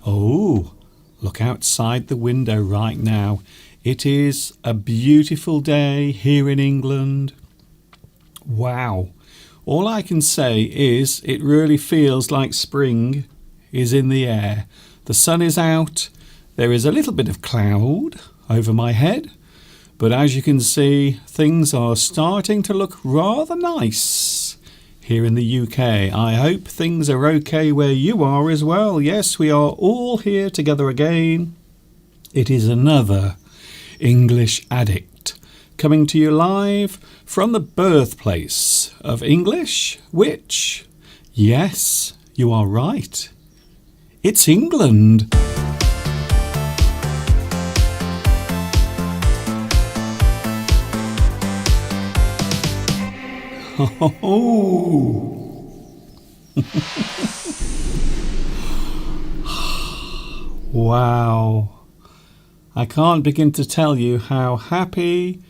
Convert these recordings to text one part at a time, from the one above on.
Oh, look outside the window right now. It is a beautiful day here in England. Wow. All I can say is it really feels like spring is in the air. The sun is out. There is a little bit of cloud over my head. But as you can see, things are starting to look rather nice here in the UK. I hope things are okay where you are as well. Yes, we are all here together again. It is another English Addict coming to you live from the birthplace of English, which, yes, you are right, it's England. Oh. Wow. I can't begin to tell you how happy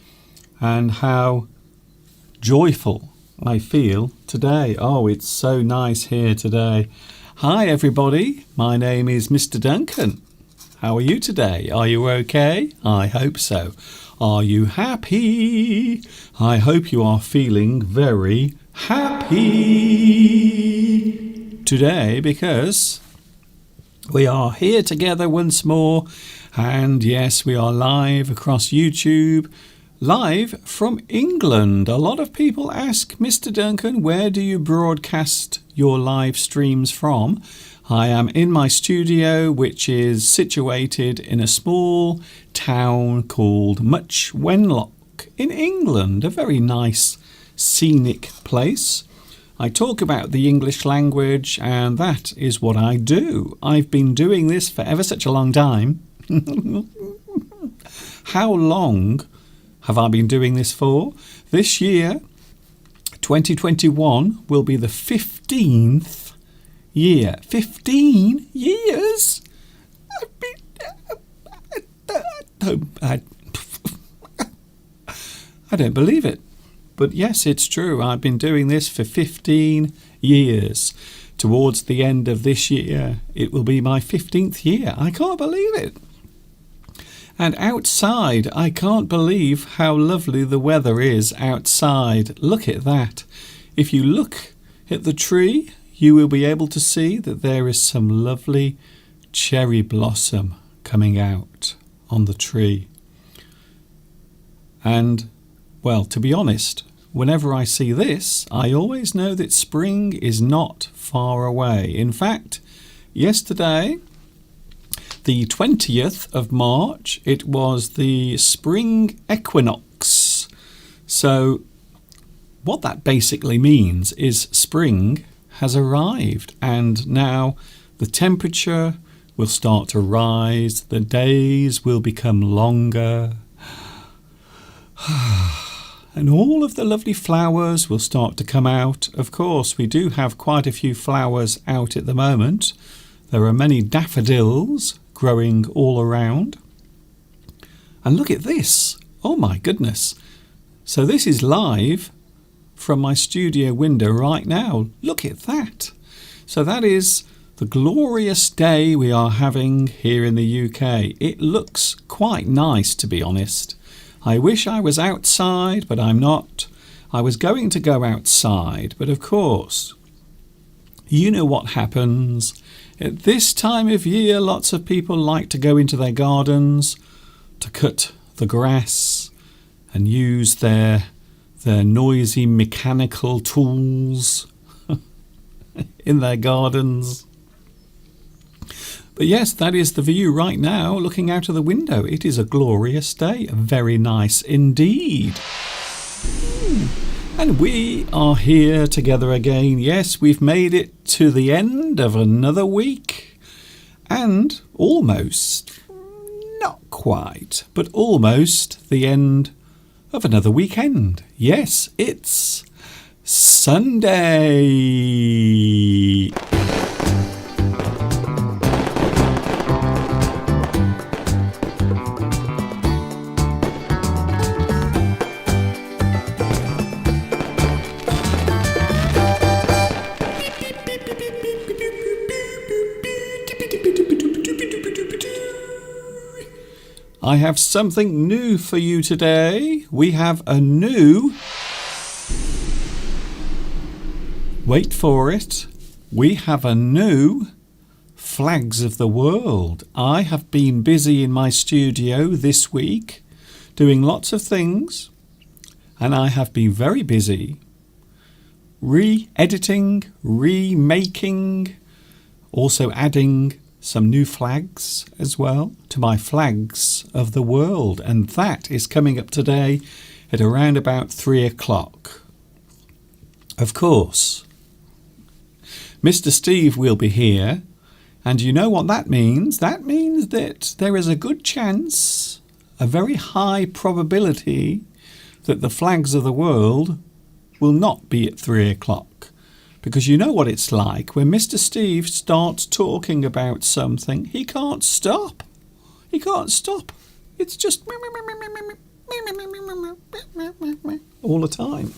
and how joyful I feel today. Oh, it's so nice here today. Hi everybody, my name is Mr. Duncan. How are you today? Are you okay? I hope so. Are you happy? I hope you are feeling very happy today because we are here together once more, and yes, we are live across YouTube, live from England. A lot of people ask, Mr. Duncan, where do you broadcast your live streams from? I am in my studio, which is situated in a small town called Much Wenlock in England, a very nice scenic place. I talk about the English language, and that is what I do. I've been doing this for ever such a long time. How long have I been doing this for? This year, 2021, will be the 15th year. 15 years? I don't believe it. But yes, it's true. I've been doing this for 15 years. Towards the end of this year, it will be my 15th year. I can't believe it. And outside, I can't believe how lovely the weather is outside. Look at that. If you look at the tree, you will be able to see that there is some lovely cherry blossom coming out on the tree. And, well, to be honest, whenever I see this, I always know that spring is not far away. In fact, yesterday, the 20th of March, it was the spring equinox. So what that basically means is spring has arrived, and now the temperature will start to rise, the days will become longer, and all of the lovely flowers will start to come out. Of course, we do have quite a few flowers out at the moment. There are many daffodils growing all around. And look at this. Oh my goodness. So this is live from my studio window right now. Look at that. So that is the glorious day we are having here in the UK. It looks quite nice, to be honest. I wish I was outside, but I'm not. I was going to go outside, but of course, you know what happens. At this time of year, lots of people like to go into their gardens to cut the grass and use their noisy mechanical tools in their gardens. But yes, that is the view right now, looking out of the window. It is a glorious day, very nice indeed. And we are here together again. Yes, we've made it to the end of another week. And almost, not quite, but almost the end of another weekend. Yes, it's Sunday. I have something new for you today. We have a new... Wait for it. We have a new Flags of the World. I have been busy in my studio this week doing lots of things, and I have been very busy re-editing, remaking, also adding some new flags as well to my Flags of the World, and that is coming up today at around about 3 o'clock. Of course, Mr. Steve will be here, and you know what that means? That means that there is a good chance, a very high probability, that the Flags of the World will not be at 3 o'clock. Because you know what it's like when Mr. Steve starts talking about something, he can't stop. He can't stop. It's just all the time.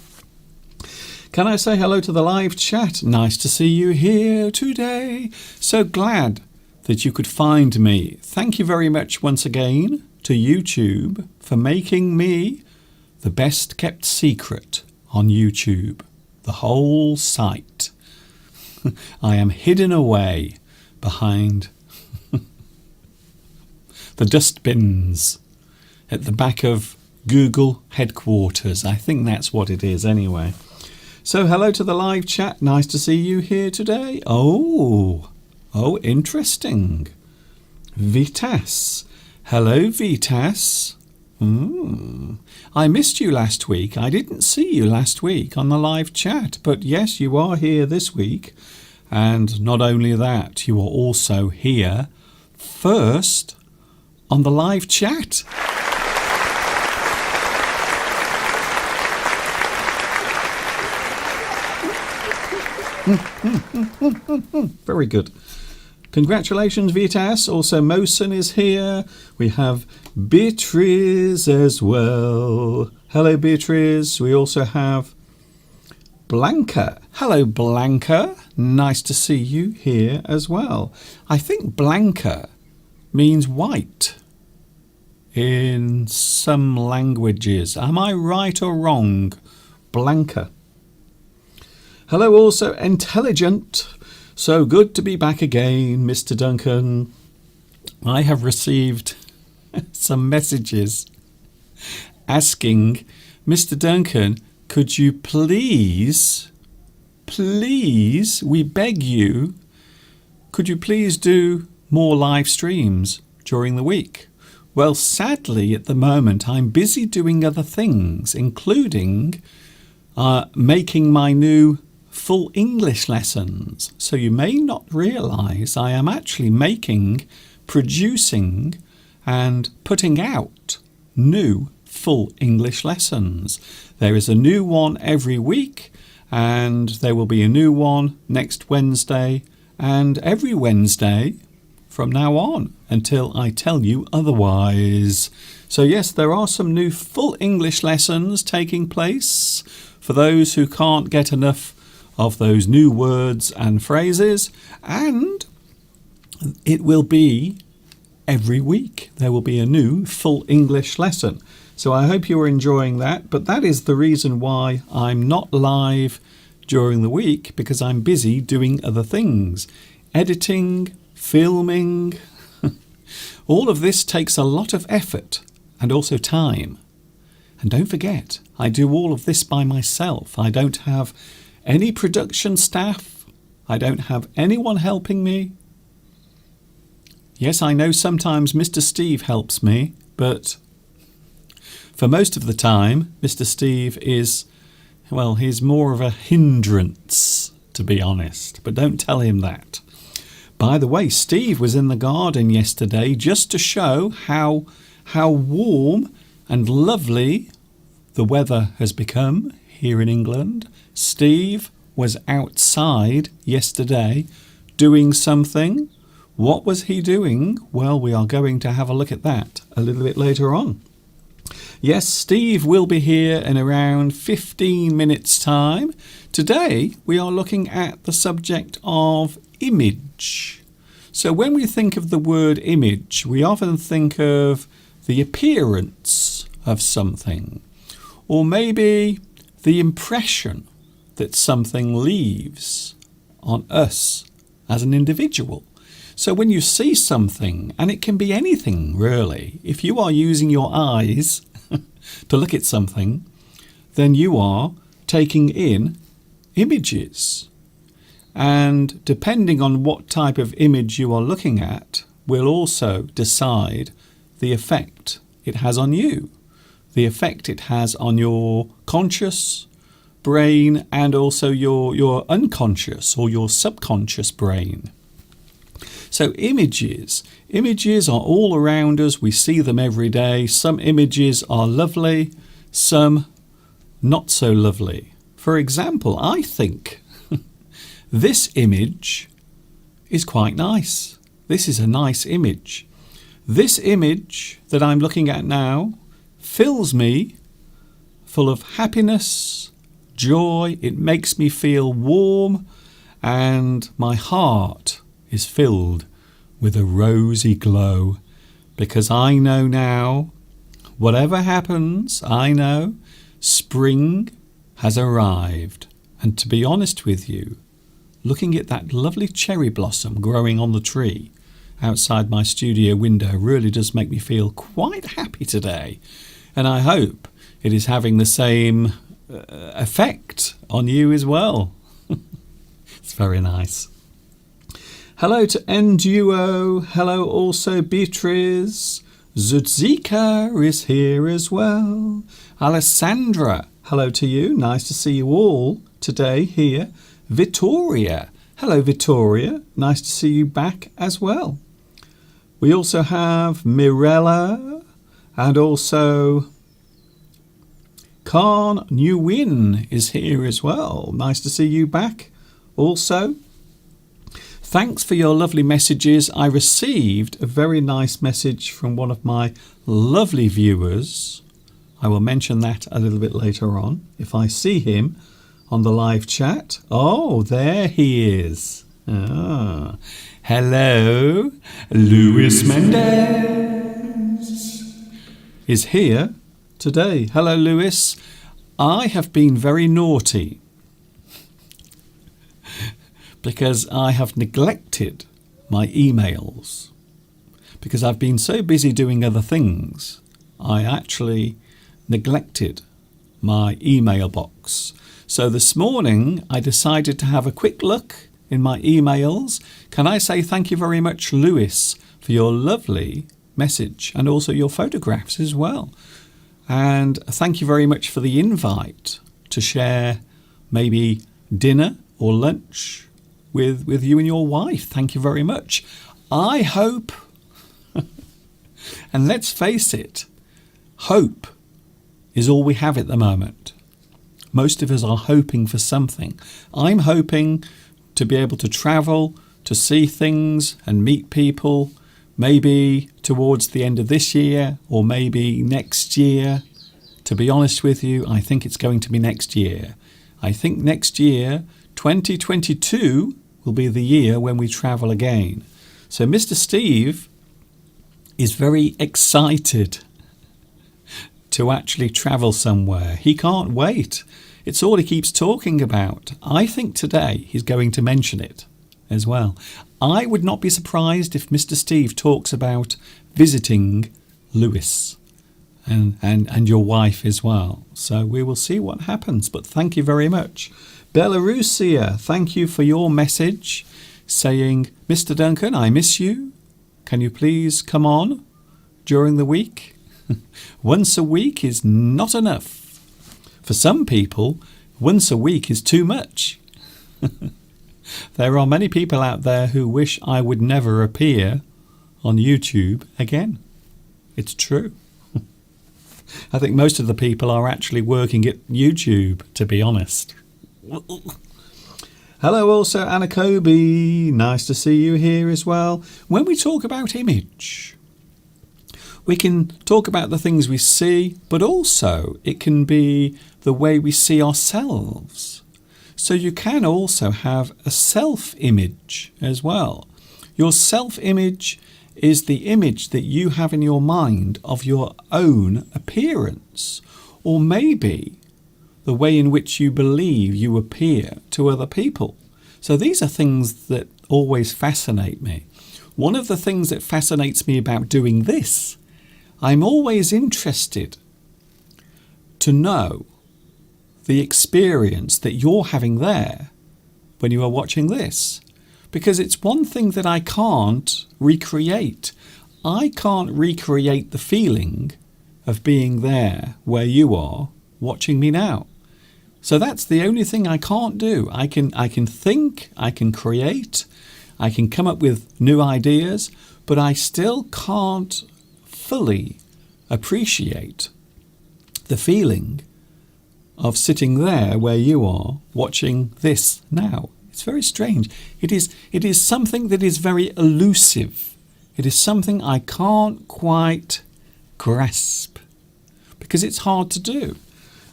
Can I say hello to the live chat? Nice to see you here today. So glad that you could find me. Thank you very much once again to YouTube for making me the best kept secret on YouTube. The whole site. I am hidden away behind the dustbins at the back of Google headquarters. I think that's what it is anyway. So hello to the live chat. Nice to see you here today. Oh, interesting. Vitas. Hello, Vitas. I missed you last week. I didn't see you last week on the live chat, but yes, you are here this week. And not only that, you are also here first on the live chat. Very good. Congratulations, Vitas. Also, Mosen is here. We have Beatriz as well. Hello, Beatriz. We also have Blanca. Hello, Blanca. Nice to see you here as well. I think Blanca means white in some languages. Am I right or wrong? Blanca. Hello, also Intelligent. So good to be back again, Mr. Duncan. I have received some messages asking, Mr. Duncan, could you please, we beg you, could you please do more live streams during the week? Well, sadly, at the moment, I'm busy doing other things, including making my new full English lessons. So you may not realise I am actually producing and putting out new full English lessons. There is a new one every week, and there will be a new one next Wednesday and every Wednesday from now on until I tell you otherwise. So yes, there are some new full English lessons taking place for those who can't get enough of those new words and phrases, and it will be every week. There will be a new full English lesson. So I hope you're enjoying that, but that is the reason why I'm not live during the week, because I'm busy doing other things. Editing, filming. All of this takes a lot of effort and also time. And don't forget, I do all of this by myself. I don't have any production staff. I don't have anyone helping me. Yes, I know sometimes Mr. Steve helps me, but for most of the time, Mr. Steve is, well, he's more of a hindrance, to be honest. But don't tell him that. By the way, Steve was in the garden yesterday just to show how warm and lovely the weather has become here in England. Steve was outside yesterday doing something. What was he doing? Well, we are going to have a look at that a little bit later on. Yes, Steve will be here in around 15 minutes' time. Today, we are looking at the subject of image. So when we think of the word image, we often think of the appearance of something, or maybe the impression that something leaves on us as an individual. So when you see something, and it can be anything really, if you are using your eyes to look at something, then you are taking in images. And depending on what type of image you are looking at will also decide the effect it has on you, the effect it has on your conscious brain and also your unconscious or your subconscious brain. So images are all around us. We see them every day. Some images are lovely, some not so lovely. For example, I think this image is quite nice. This is a nice image. This image that I'm looking at now fills me full of happiness, joy. It makes me feel warm, and my heart is filled with a rosy glow, because I know now, whatever happens, I know spring has arrived. And to be honest with you, looking at that lovely cherry blossom growing on the tree outside my studio window really does make me feel quite happy today. And I hope it is having the same effect on you as well. It's very nice. Hello to Enduo. Hello also Beatrice. Zudzika is here as well. Alessandra, hello to you. Nice to see you all today here. Vittoria. Hello, Vittoria. Nice to see you back as well. We also have Mirella and also Khan Nguyen is here as well. Nice to see you back also. Thanks for your lovely messages. I received a very nice message from one of my lovely viewers. I will mention that a little bit later on if I see him on the live chat. Oh, there he is. Ah. Hello, Luis Mendez is here today. Hello, Luis. I have been very naughty because I have neglected my emails. Because I've been so busy doing other things, I actually neglected my email box. So this morning I decided to have a quick look in my emails. Can I say thank you very much, Lewis, for your lovely message and also your photographs as well. And thank you very much for the invite to share maybe dinner or lunch with you and your wife. Thank you very much. I hope, and let's face it, hope is all we have at the moment. Most of us are hoping for something. I'm hoping to be able to travel, to see things and meet people, maybe towards the end of this year or maybe next year. To be honest with you, I think it's going to be next year. I think next year, 2022, will be the year when we travel again. So Mr. Steve is very excited to actually travel somewhere. He can't wait. It's all he keeps talking about. I think today he's going to mention it as well. I would not be surprised if Mr. Steve talks about visiting Lewis and your wife as well. So we will see what happens. But thank you very much. Belarusia, thank you for your message saying, Mr. Duncan, I miss you. Can you please come on during the week? Once a week is not enough. For some people, once a week is too much. There are many people out there who wish I would never appear on YouTube again. It's true. I think most of the people are actually working at YouTube, to be honest. Hello also Anna Kobe, nice to see you here as well. When we talk about image, we can talk about the things we see, but also it can be the way we see ourselves. So you can also have a self-image as well. Your self-image is the image that you have in your mind of your own appearance, or maybe the way in which you believe you appear to other people. So these are things that always fascinate me. One of the things that fascinates me about doing this, I'm always interested to know the experience that you're having there when you are watching this. Because it's one thing that I can't recreate. I can't recreate the feeling of being there where you are watching me now. So that's the only thing I can't do. I can think, I can create, I can come up with new ideas, but I still can't fully appreciate the feeling of sitting there where you are watching this now. It's very strange. It is something that is very elusive. It is something I can't quite grasp because it's hard to do.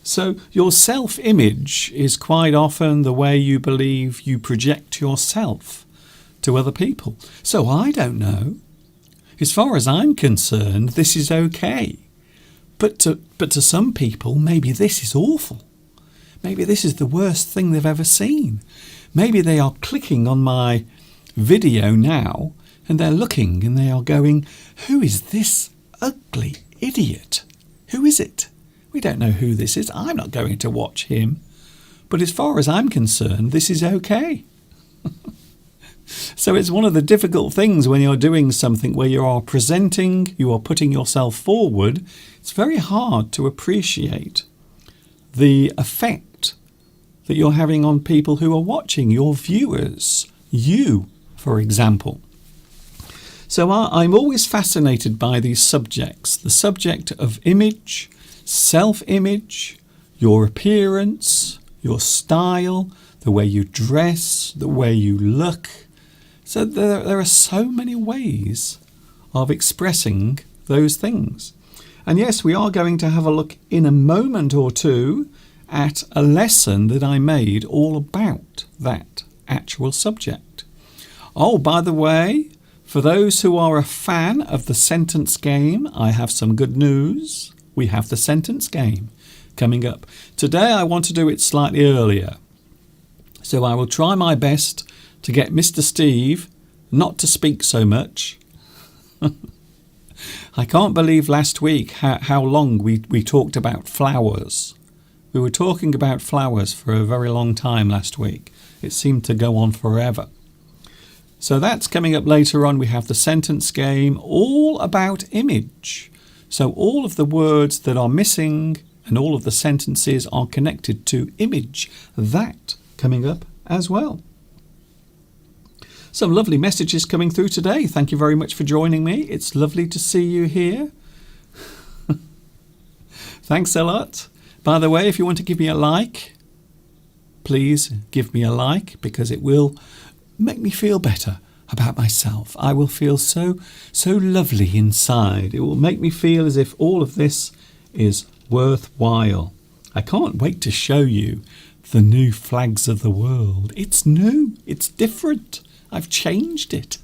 So your self-image is quite often the way you believe you project yourself to other people. So I don't know. As far as I'm concerned, this is okay. But to some people, maybe this is awful. Maybe this is the worst thing they've ever seen. Maybe they are clicking on my video now and they're looking and they are going, who is this ugly idiot? Who is it? We don't know who this is. I'm not going to watch him. But as far as I'm concerned, this is okay. So it's one of the difficult things when you're doing something where you are presenting, you are putting yourself forward. It's very hard to appreciate the effect that you're having on people who are watching, your viewers, you, for example. So I'm always fascinated by these subjects, the subject of image, self-image, your appearance, your style, the way you dress, the way you look. So there are so many ways of expressing those things. And yes, we are going to have a look in a moment or two at a lesson that I made all about that actual subject. Oh, by the way, for those who are a fan of the sentence game, I have some good news. We have the sentence game coming up. Today I want to do it slightly earlier. So I will try my best to get Mr. Steve not to speak so much. I can't believe last week how long we talked about flowers. We were talking about flowers for a very long time last week. It seemed to go on forever. So that's coming up later on. We have the sentence game, all about image. So all of the words that are missing and all of the sentences are connected to image. That coming up as well. Some lovely messages coming through today. Thank you very much for joining me. It's lovely to see you here. Thanks a lot. By the way, if you want to give me a like, please give me a like because it will make me feel better about myself. I will feel so lovely inside. It will make me feel as if all of this is worthwhile. I can't wait to show you the new flags of the world. It's new. It's different. I've changed it.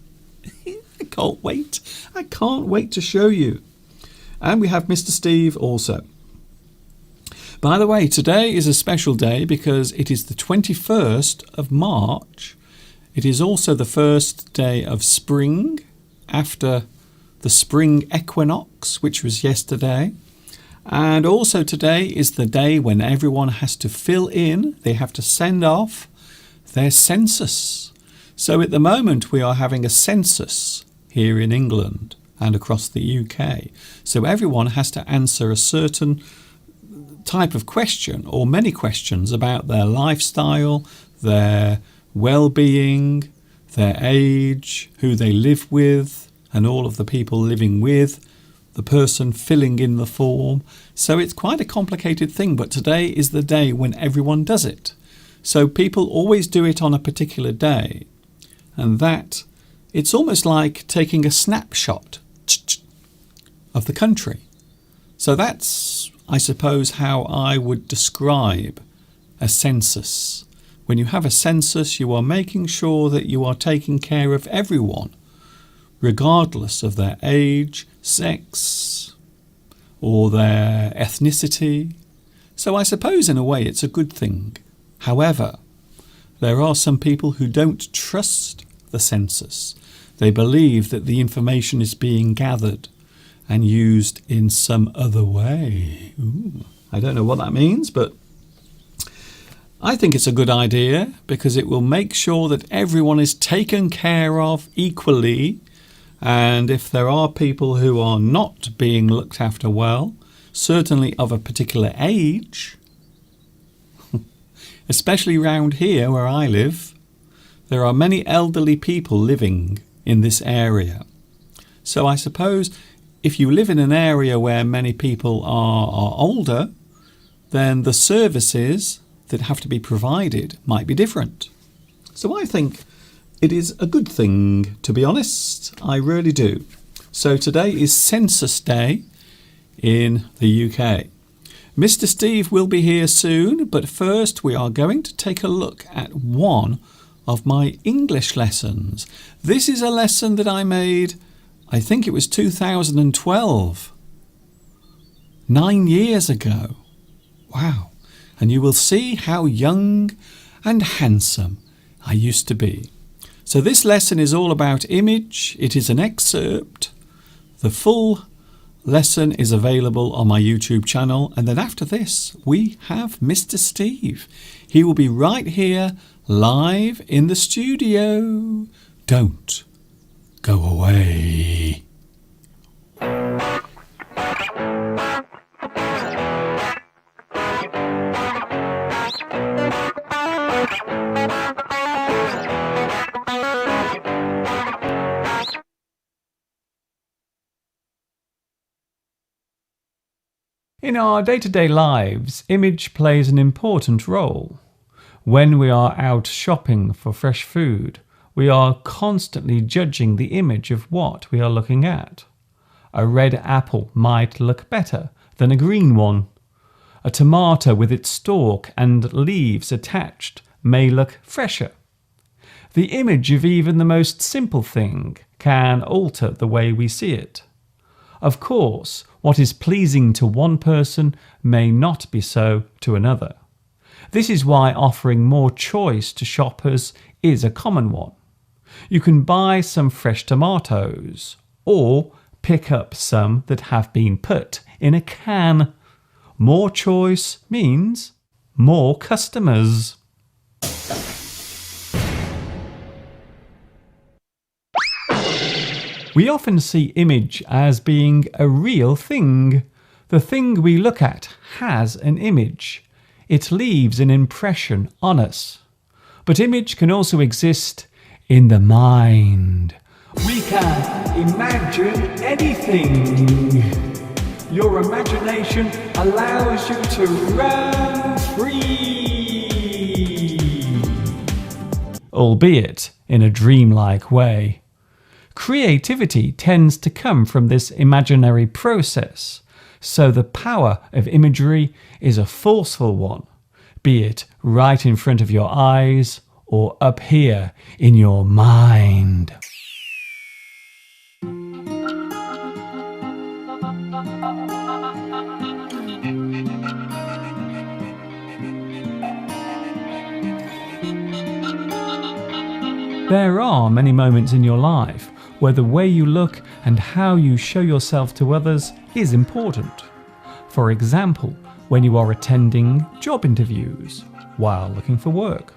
I can't wait. I can't wait to show you. And we have Mr. Steve also. By the way, today is a special day because it is the 21st of March. It is also the first day of spring after the spring equinox, which was yesterday. And also today is the day when everyone has to fill in, they have to send off their census. So at the moment we are having a census here in England and across the UK. So everyone has to answer a certain type of question or many questions about their lifestyle, their well-being, their age, who they live with, and all of the people living with the person filling in the form. So it's quite a complicated thing, but today is the day when everyone does it. So people always do it on a particular day, and that it's almost like taking a snapshot of the country. So that's, I suppose, how I would describe a census. When you have a census, you are making sure that you are taking care of everyone, regardless of their age, sex, or their ethnicity. So I suppose in a way it's a good thing. However, there are some people who don't trust the census. They believe that the information is being gathered and used in some other way. Ooh, I don't know what that means, but I think it's a good idea because it will make sure that everyone is taken care of equally. And if there are people who are not being looked after well, certainly of a particular age, especially round here where I live, there are many elderly people living in this area. So I suppose if you live in an area where many people are older, then the services that have to be provided might be different. So I think it is a good thing, to be honest. I really do. So today is Census Day in the UK. Mr. Steve will be here soon, but first we are going to take a look at one of my English lessons. This is a lesson that I made, I think it was 2012. 9 years ago. Wow. And you will see how young and handsome I used to be. So this lesson is all about image. It is an excerpt. The full lesson is available on my YouTube channel. And then after this, we have Mr. Steve. He will be right here live in the studio. Don't go away. In our day-to-day lives, image plays an important role. When we are out shopping for fresh food, we are constantly judging the image of what we are looking at. A red apple might look better than a green one. A tomato with its stalk and leaves attached may look fresher. The image of even the most simple thing can alter the way we see it. Of course, what is pleasing to one person may not be so to another. This is why offering more choice to shoppers is a common one. You can buy some fresh tomatoes or pick up some that have been put in a can. More choice means more customers. We often see image as being a real thing. The thing we look at has an image. It leaves an impression on us. But image can also exist in the mind. We can imagine anything. Your imagination allows you to run free, albeit in a dreamlike way. Creativity tends to come from this imaginary process, so the power of imagery is a forceful one, be it right in front of your eyes or up here in your mind. There are many moments in your life where the way you look and how you show yourself to others is important. For example, when you are attending job interviews while looking for work.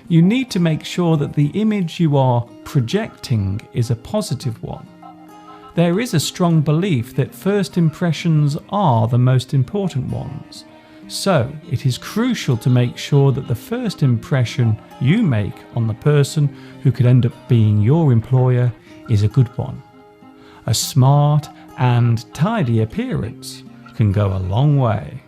You need to make sure that the image you are projecting is a positive one. There is a strong belief that first impressions are the most important ones. So it is crucial to make sure that the first impression you make on the person who could end up being your employer is a good one. A smart and tidy appearance can go a long way.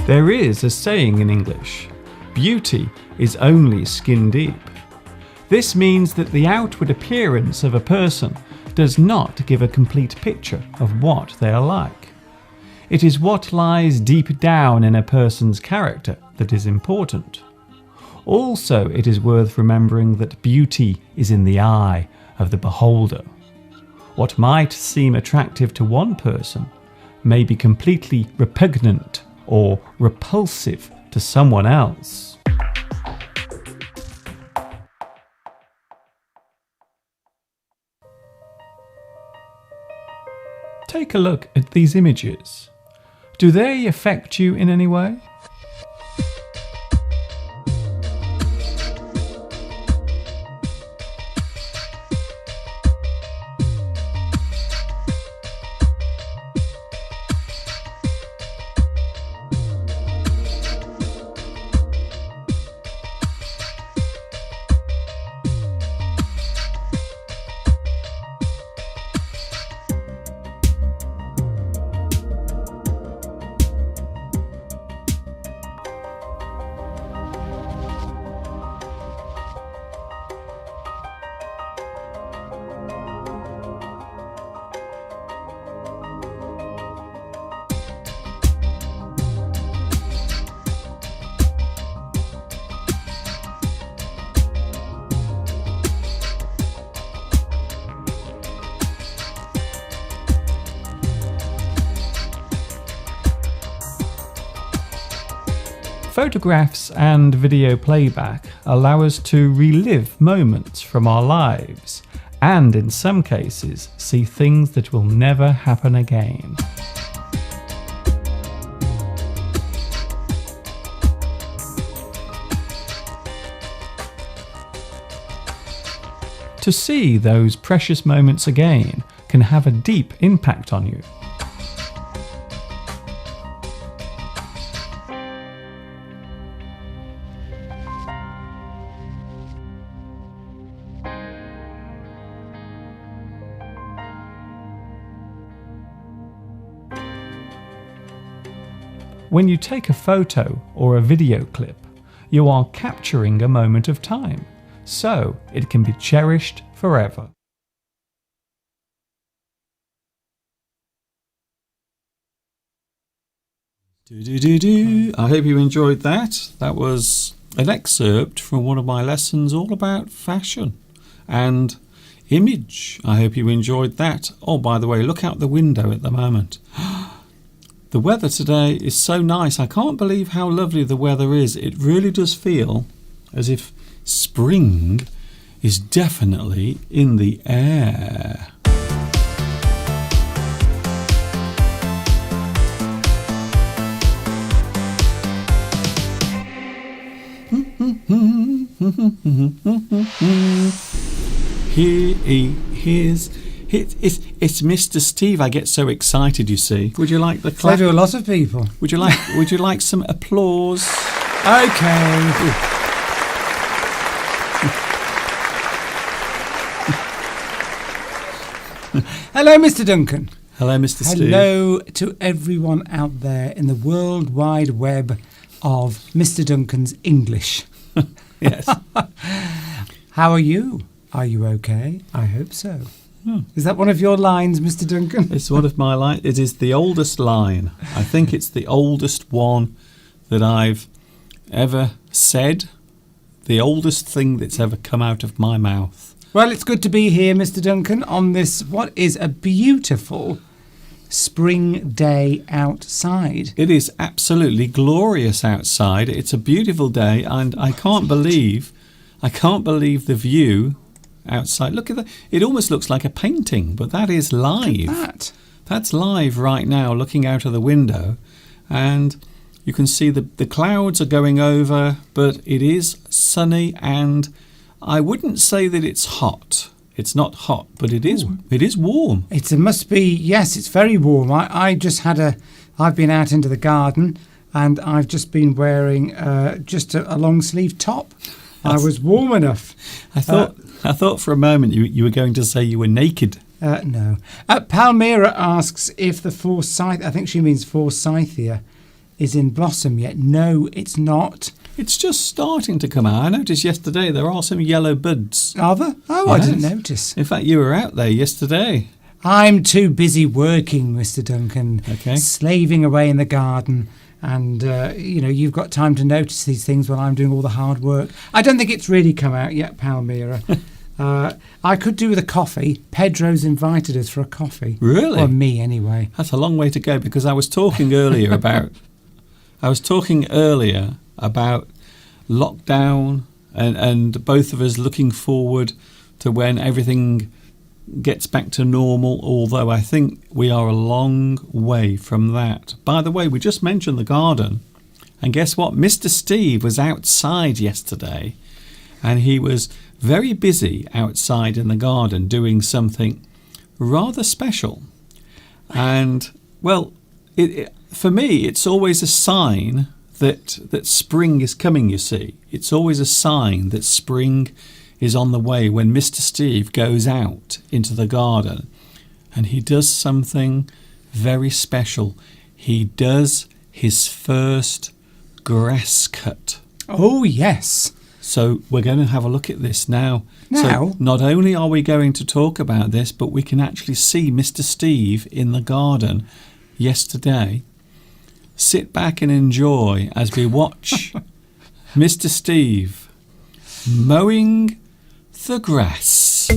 There is a saying in English, beauty is only skin deep. This means that the outward appearance of a person does not give a complete picture of what they are like. It is what lies deep down in a person's character that is important. Also, it is worth remembering that beauty is in the eye of the beholder. What might seem attractive to one person may be completely repugnant or repulsive to someone else. Take a look at these images. Do they affect you in any way? Photographs and video playback allow us to relive moments from our lives and, in some cases, see things that will never happen again. To see those precious moments again can have a deep impact on you. When you take a photo or a video clip, you are capturing a moment of time, so it can be cherished forever. I hope you enjoyed that. That was an excerpt from one of my lessons all about fashion and image. I hope you enjoyed that. Oh, by the way, look out the window at the moment. The weather today is so nice. I can't believe how lovely the weather is. It really does feel as if spring is definitely in the air. It's Mr. Steve. I get so excited, you see. Would you like the clap? So do a lot of people. Would you like some applause? Okay. Hello, Mr. Duncan. Hello, Mr. Steve. Hello to everyone out there in the world wide web of Mr. Duncan's English. Yes. How are you? Are you okay? I hope so. Is that one of your lines, Mr. Duncan? It's one of my lines. It is the oldest line. I think it's the oldest one that I've ever said. The oldest thing that's ever come out of my mouth. Well, it's good to be here, Mr. Duncan, on this, what is a beautiful spring day outside. It is absolutely glorious outside. It's a beautiful day, and I can't believe the view outside. Look at that. It almost looks like a painting, but that is live. That's live right now, looking out of the window, and you can see the clouds are going over, but it is sunny, and I wouldn't say that it's hot. It's not hot, but it is warm. It must be, yes, it's very warm. I've been out into the garden, and I've just been wearing just a long sleeve top. I was warm enough. I thought for a moment you were going to say you were naked. No. Palmyra asks if the forsythia, I think she means forsythia, is in blossom yet. No, it's not. It's just starting to come out. I noticed yesterday there are some yellow buds. Are there? Oh, I didn't notice. In fact, you were out there yesterday. I'm too busy working, Mr. Duncan, slaving away in the garden. And, you've got time to notice these things while I'm doing all the hard work. I don't think it's really come out yet, Palmyra. I could do with a coffee. Pedro's invited us for a coffee. Really? Or me, anyway. That's a long way to go, because I was talking earlier about lockdown and both of us looking forward to when everything gets back to normal, although I think we are a long way from that. By the way, we just mentioned the garden, and guess what? Mr. Steve was outside yesterday, and he was very busy outside in the garden doing something rather special. And, well, for me, it's always a sign that spring is coming, you see. It's always a sign that spring is on the way when Mr. Steve goes out into the garden and he does something very special. He does his first grass cut. Oh, yes. So we're going to have a look at this now. Now? So not only are we going to talk about this, but we can actually see Mr. Steve in the garden yesterday. Sit back and enjoy as we watch Mr. Steve mowing the grass.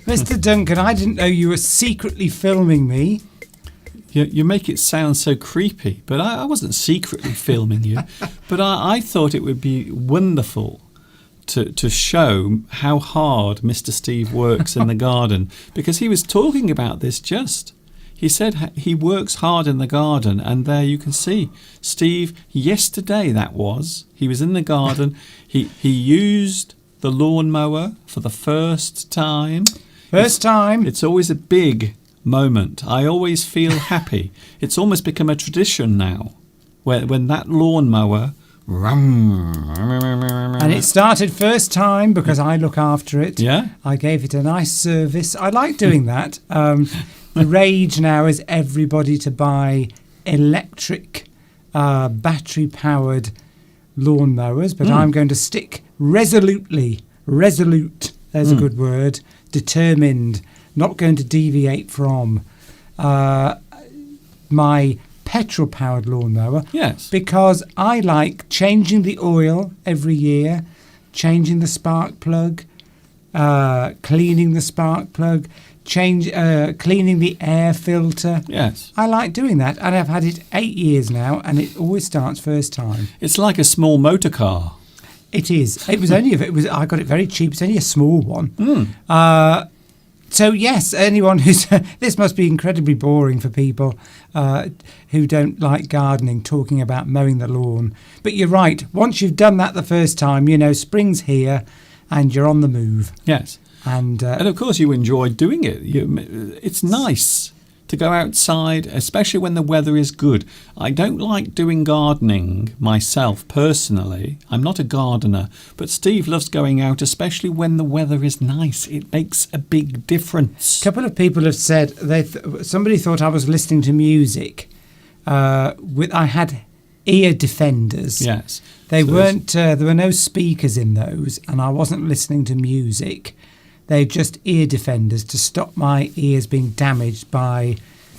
Mr. Duncan, I didn't know you were secretly filming me. You make it sound so creepy, but I wasn't secretly filming you. But I thought it would be wonderful to show how hard Mr. Steve works in the garden, because he was talking about this just. He said he works hard in the garden, and there you can see Steve, yesterday he was in the garden. He used the lawnmower for the first time. It's always a big moment. I always feel happy. It's almost become a tradition now, when that lawnmower. And it started first time because I look after it. Yeah. I gave it a nice service. I like doing that. The rage now is everybody to buy electric, battery-powered lawnmowers, but I'm going to stick resolute, there's a good word, determined, not going to deviate from my petrol-powered lawnmower. Yes. Because I like changing the oil every year, changing the spark plug, cleaning the spark plug, cleaning the air filter. Yes. I like doing that, and I've had it 8 years now, and it always starts first time. It's like a small motor car. It is. I got it very cheap. It's only a small one. So yes, anyone who's this must be incredibly boring for people who don't like gardening, talking about mowing the lawn. But you're right. Once you've done that the first time, spring's here, and you're on the move. Yes, and of course you enjoy doing it. It's nice to go outside, especially when the weather is good. I don't like doing gardening myself personally. I'm not a gardener, but Steve loves going out, especially when the weather is nice. It makes a big difference. A couple of people have said somebody thought I was listening to music. I had ear defenders. Yes, they weren't. There were no speakers in those, and I wasn't listening to music. They're just ear defenders to stop my ears being damaged by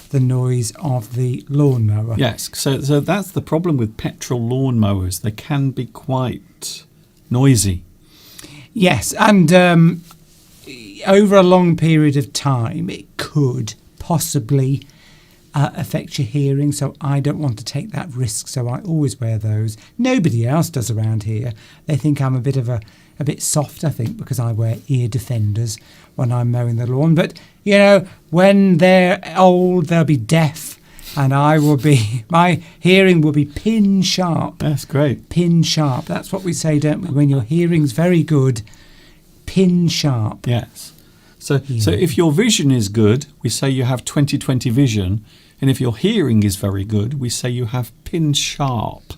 the noise of the lawnmower. Yes, so that's the problem with petrol lawnmowers. They can be quite noisy. Yes, and over a long period of time, it could possibly affect your hearing, so I don't want to take that risk, so I always wear those. Nobody else does around here. They think I'm a bit soft, I think, because I wear ear defenders when I'm mowing the lawn. But, when they're old, they'll be deaf, and my hearing will be pin sharp. That's great. Pin sharp. That's what we say, don't we? When your hearing's very good, pin sharp. Yes. So if your vision is good, we say you have 20/20 vision. And if your hearing is very good, we say you have pin sharp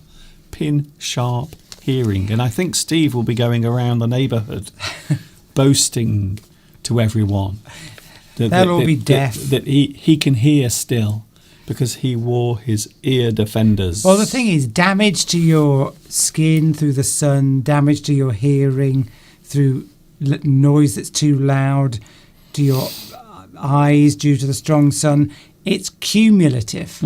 hearing. And I think Steve will be going around the neighbourhood boasting to everyone they'll all be deaf. That he can hear still because he wore his ear defenders. Well, the thing is, damage to your skin through the sun, damage to your hearing through noise that's too loud, to your eyes due to the strong sun, it's cumulative.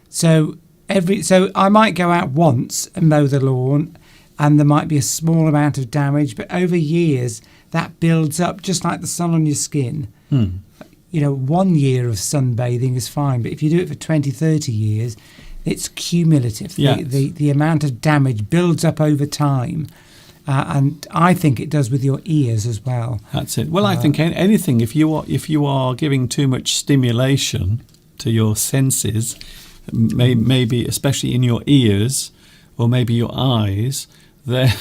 So I might go out once and mow the lawn, and there might be a small amount of damage, but over years that builds up, just like the sun on your skin. 1 year of sunbathing is fine, but if you do it for 20, 30 years, it's cumulative. Yes. The amount of damage builds up over time. And I think it does with your ears as well. That's it. Well, I think anything, if you are giving too much stimulation to your senses, maybe especially in your ears or maybe your eyes, there.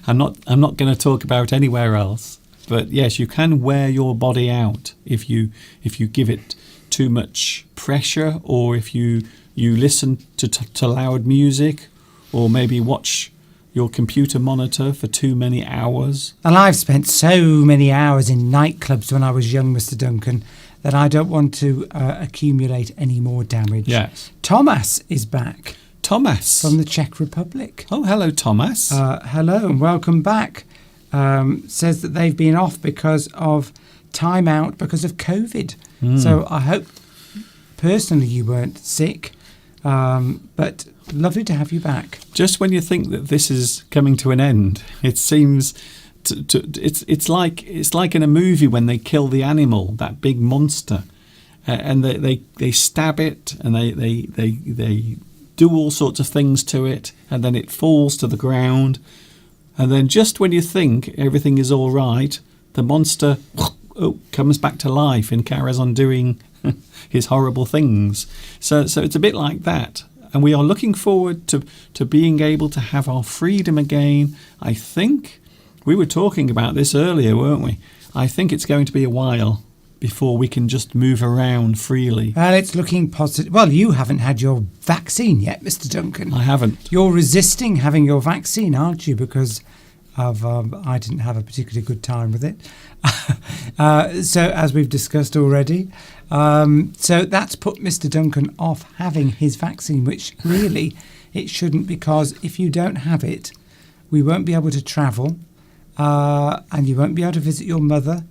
I'm not going to talk about anywhere else. But yes, you can wear your body out if you give it too much pressure, or if you listen to loud music, or maybe watch your computer monitor for too many hours. And I've spent so many hours in nightclubs when I was young, Mr. Duncan, that I don't want to accumulate any more damage. Yes. Thomas is back. Thomas. From the Czech Republic. Oh, hello, Thomas. Hello and welcome back. Says that they've been off because of time out because of COVID. So I hope personally you weren't sick, but lovely to have you back. Just when you think that this is coming to an end, it seems it's like in a movie when they kill the animal, that big monster, and they stab it and they do all sorts of things to it, and then it falls to the ground, and then just when you think everything is all right, the monster comes back to life and carries on doing his horrible things. So it's a bit like that. And we are looking forward to being able to have our freedom again. I think we were talking about this earlier, weren't we? I think it's going to be a while before we can just move around freely. Well, it's looking positive. Well, you haven't had your vaccine yet, Mr. Duncan. I haven't. You're resisting having your vaccine, aren't you? Because of I didn't have a particularly good time with it. So, as we've discussed already. So that's put Mr. Duncan off having his vaccine, which really it shouldn't, because if you don't have it, we won't be able to travel, and you won't be able to visit your mother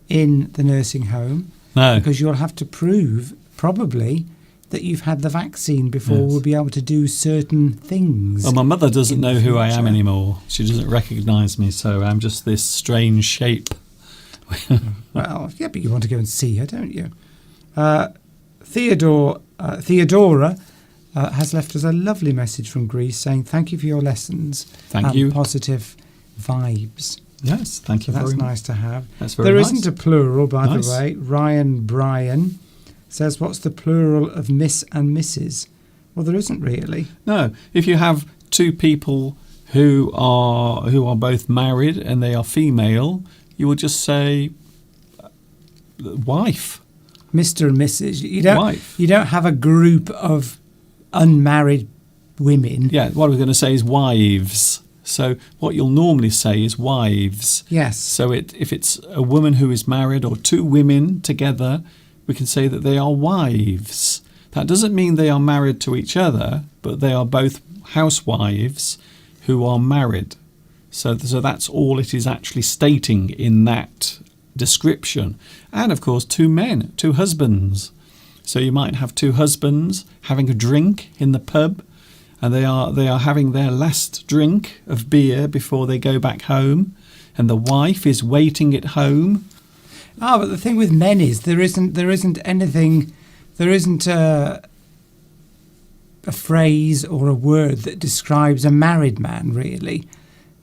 in the nursing home. No. Because you'll have to prove, probably, that you've had the vaccine before we'll be able to do certain things. Well, my mother doesn't know who I am anymore. She doesn't recognise me, so I'm just this strange shape. Well, yeah, but you want to go and see her, don't you? Theodora has left us a lovely message from Greece saying, thank you for your lessons. Thank you. Positive vibes. Yes, thank you That's very much. nice to have. That's very There nice. isn't a plural, by Nice. the way. Ryan Bryan says, what's the plural of Miss and Mrs.? Well, there isn't really. No, if you have two people who are both married and they are female, you will just say wife. Mr. and Mrs. Wife. You don't have a group of unmarried women. Yeah, what we're going to say is wives. So what you'll normally say is wives. Yes. So if it's a woman who is married or two women together, we can say that they are wives. That doesn't mean they are married to each other, but they are both housewives who are married. So that's all it is actually stating in that description. And of course, two men, two husbands. So you might have two husbands having a drink in the pub, and they are having their last drink of beer before they go back home, and the wife is waiting at home. But the thing with men is there isn't anything, there isn't a phrase or a word that describes a married man, really.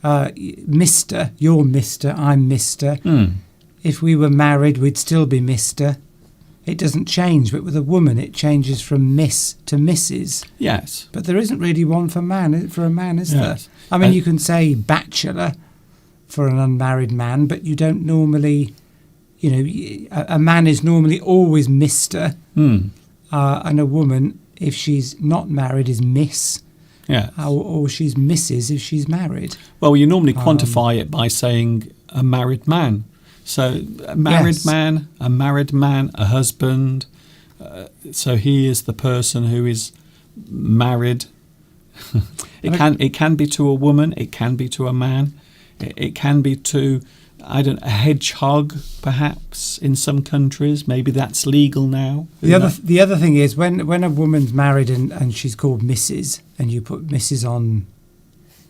Mr., you're Mr., I'm Mr. If we were married, we'd still be Mr. It doesn't change, but with a woman, it changes from Miss to Mrs. Yes. But there isn't really one for a man, is Yes. there? I mean, you can say bachelor for an unmarried man, but you don't normally, a man is normally always Mr. And a woman, if she's not married, is Miss. Yeah. Or she's Mrs. if she's married. Well, you normally quantify it by saying a married man. So a married man, a husband. So he is the person who is married. It can be to a woman. It can be to a man. It can be to a hedgehog, perhaps in some countries. Maybe that's legal now. The other thing is when a woman's married and she's called Mrs. and you put Mrs. on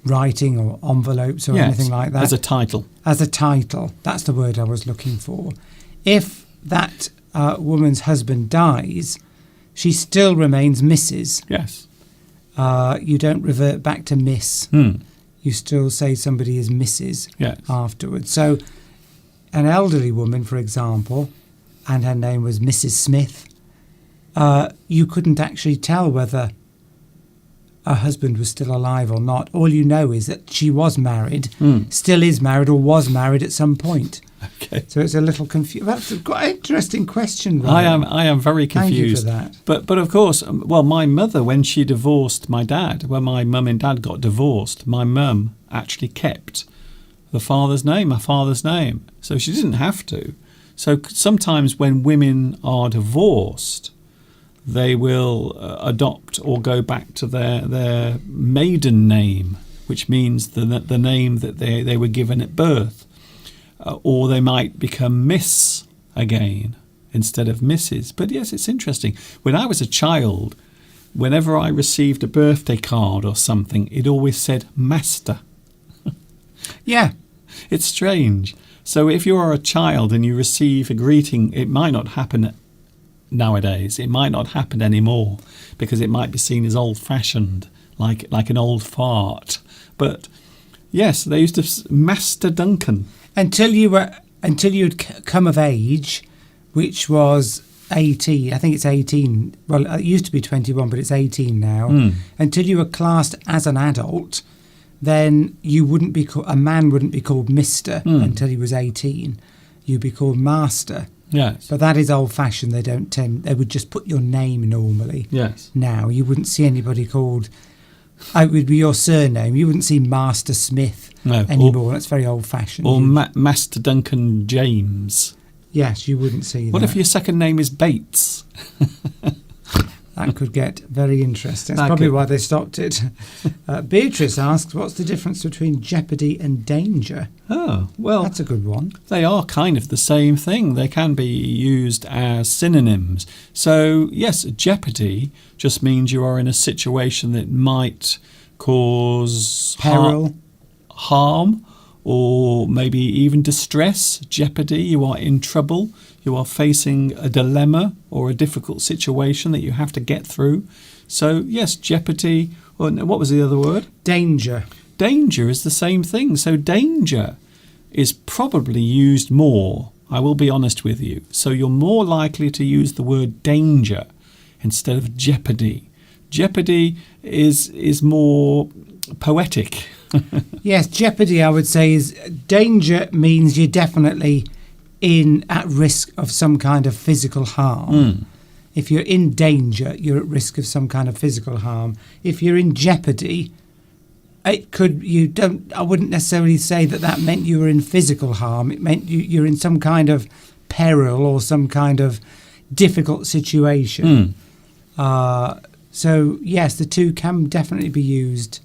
writing or envelopes or anything like that. As a title. As a title. That's the word I was looking for. If that woman's husband dies, she still remains Mrs. Yes. You don't revert back to Miss. You still say somebody is Mrs. afterwards. So an elderly woman, for example, and her name was Mrs. Smith, you couldn't actually tell whether her husband was still alive or not. All you know is that she was married, still is married, or was married at some point. Okay. So it's a little confused. That's quite an interesting question, Ryan. I am very confused. Thank you for that. But of course, my mother, when she divorced my dad, when my mum and dad got divorced, my mum actually kept my father's name. So she didn't have to. So sometimes when women are divorced, they will adopt or go back to their maiden name, which means the name that they were given at birth. Or they might become Miss again instead of Mrs. But yes, it's interesting. When I was a child, whenever I received a birthday card or something, it always said Master. Yeah. It's strange. So if you are a child and you receive a greeting, it might not happen nowadays. It might not happen anymore because it might be seen as old-fashioned, like an old fart. But yes, they used to Master Duncan. Until you'd come of age, which was 18. I think it's 18. Well, it used to be 21, but it's 18 now. Until you were classed as an adult, then you wouldn't be a man wouldn't be called Mr. Until he was 18. You'd be called Master. Yes. But that is old-fashioned. They would just put your name normally. Yes. Now you wouldn't see anybody called. It would be your surname. You wouldn't see Master Smith anymore. That's very old-fashioned. Or Master Duncan James. Yes, you wouldn't see that. What if your second name is Bates? That could get very interesting. That's probably why they stopped it. Beatrice asks, what's the difference between jeopardy and danger? Oh, well, that's a good one. They are kind of the same thing. They can be used as synonyms. So, yes, jeopardy just means you are in a situation that might cause peril, harm, or maybe even distress. Jeopardy, you are in trouble. You are facing a dilemma or a difficult situation that you have to get through. So, yes, jeopardy. Or what was the other word? Danger. Danger is the same thing. So danger is probably used more. I will be honest with you. So you're more likely to use the word danger instead of jeopardy. Jeopardy is more poetic. Yes, jeopardy, I would say, is danger means you're definitely at risk of some kind of physical harm. If you're in danger, you're at risk of some kind of physical harm. If you're in jeopardy, I wouldn't necessarily say that meant you were in physical harm. It meant you're in some kind of peril or some kind of difficult situation. So, yes, the two can definitely be used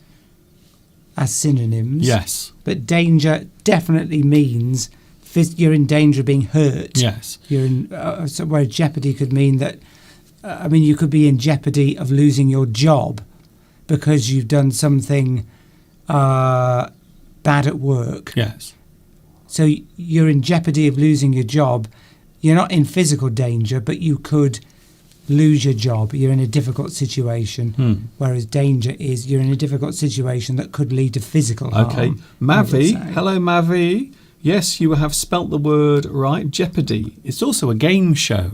as synonyms. Yes. But danger definitely means you're in danger of being hurt. Yes. You're in, where jeopardy could mean that, you could be in jeopardy of losing your job because you've done something bad at work. Yes. So you're in jeopardy of losing your job. You're not in physical danger, but you could lose your job. You're in a difficult situation, whereas danger is you're in a difficult situation that could lead to physical harm. Okay. Mavi, hello Mavi. Yes, you have spelt the word right, jeopardy. It's also a game show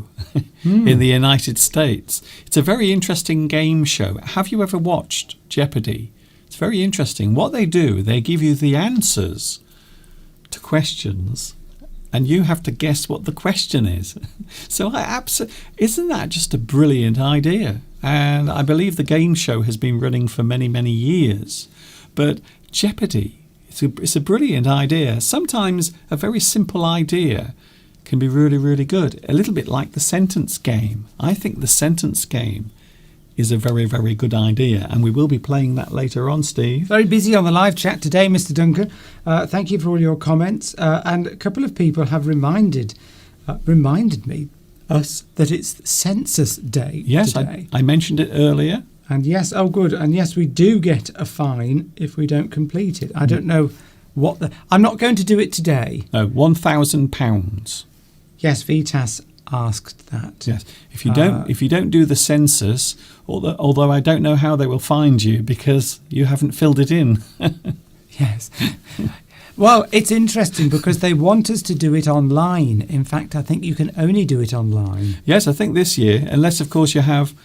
in the United States. It's a very interesting game show. Have you ever watched Jeopardy? It's very interesting. What they do, they give you the answers to questions and you have to guess what the question is. So isn't that just a brilliant idea? And I believe the game show has been running for many, many years. But Jeopardy, it's a brilliant idea. Sometimes a very simple idea can be really, really good. A little bit like the sentence game. I think the sentence game is a very, very good idea, and we will be playing that later on, Steve. Very busy on the live chat today, Mr. Duncan. Thank you for all your comments. And a couple of people have reminded us that it's Census Day today. I mentioned it earlier. And yes, oh good, and yes, we do get a fine if we don't complete it. I don't know I'm not going to do it today. No, £1,000. Yes, Vitas asked that. Yes, if you don't do the census, although I don't know how they will find you because you haven't filled it in. Yes. Well, it's interesting because they want us to do it online. In fact, I think you can only do it online. Yes, I think this year, unless of course you have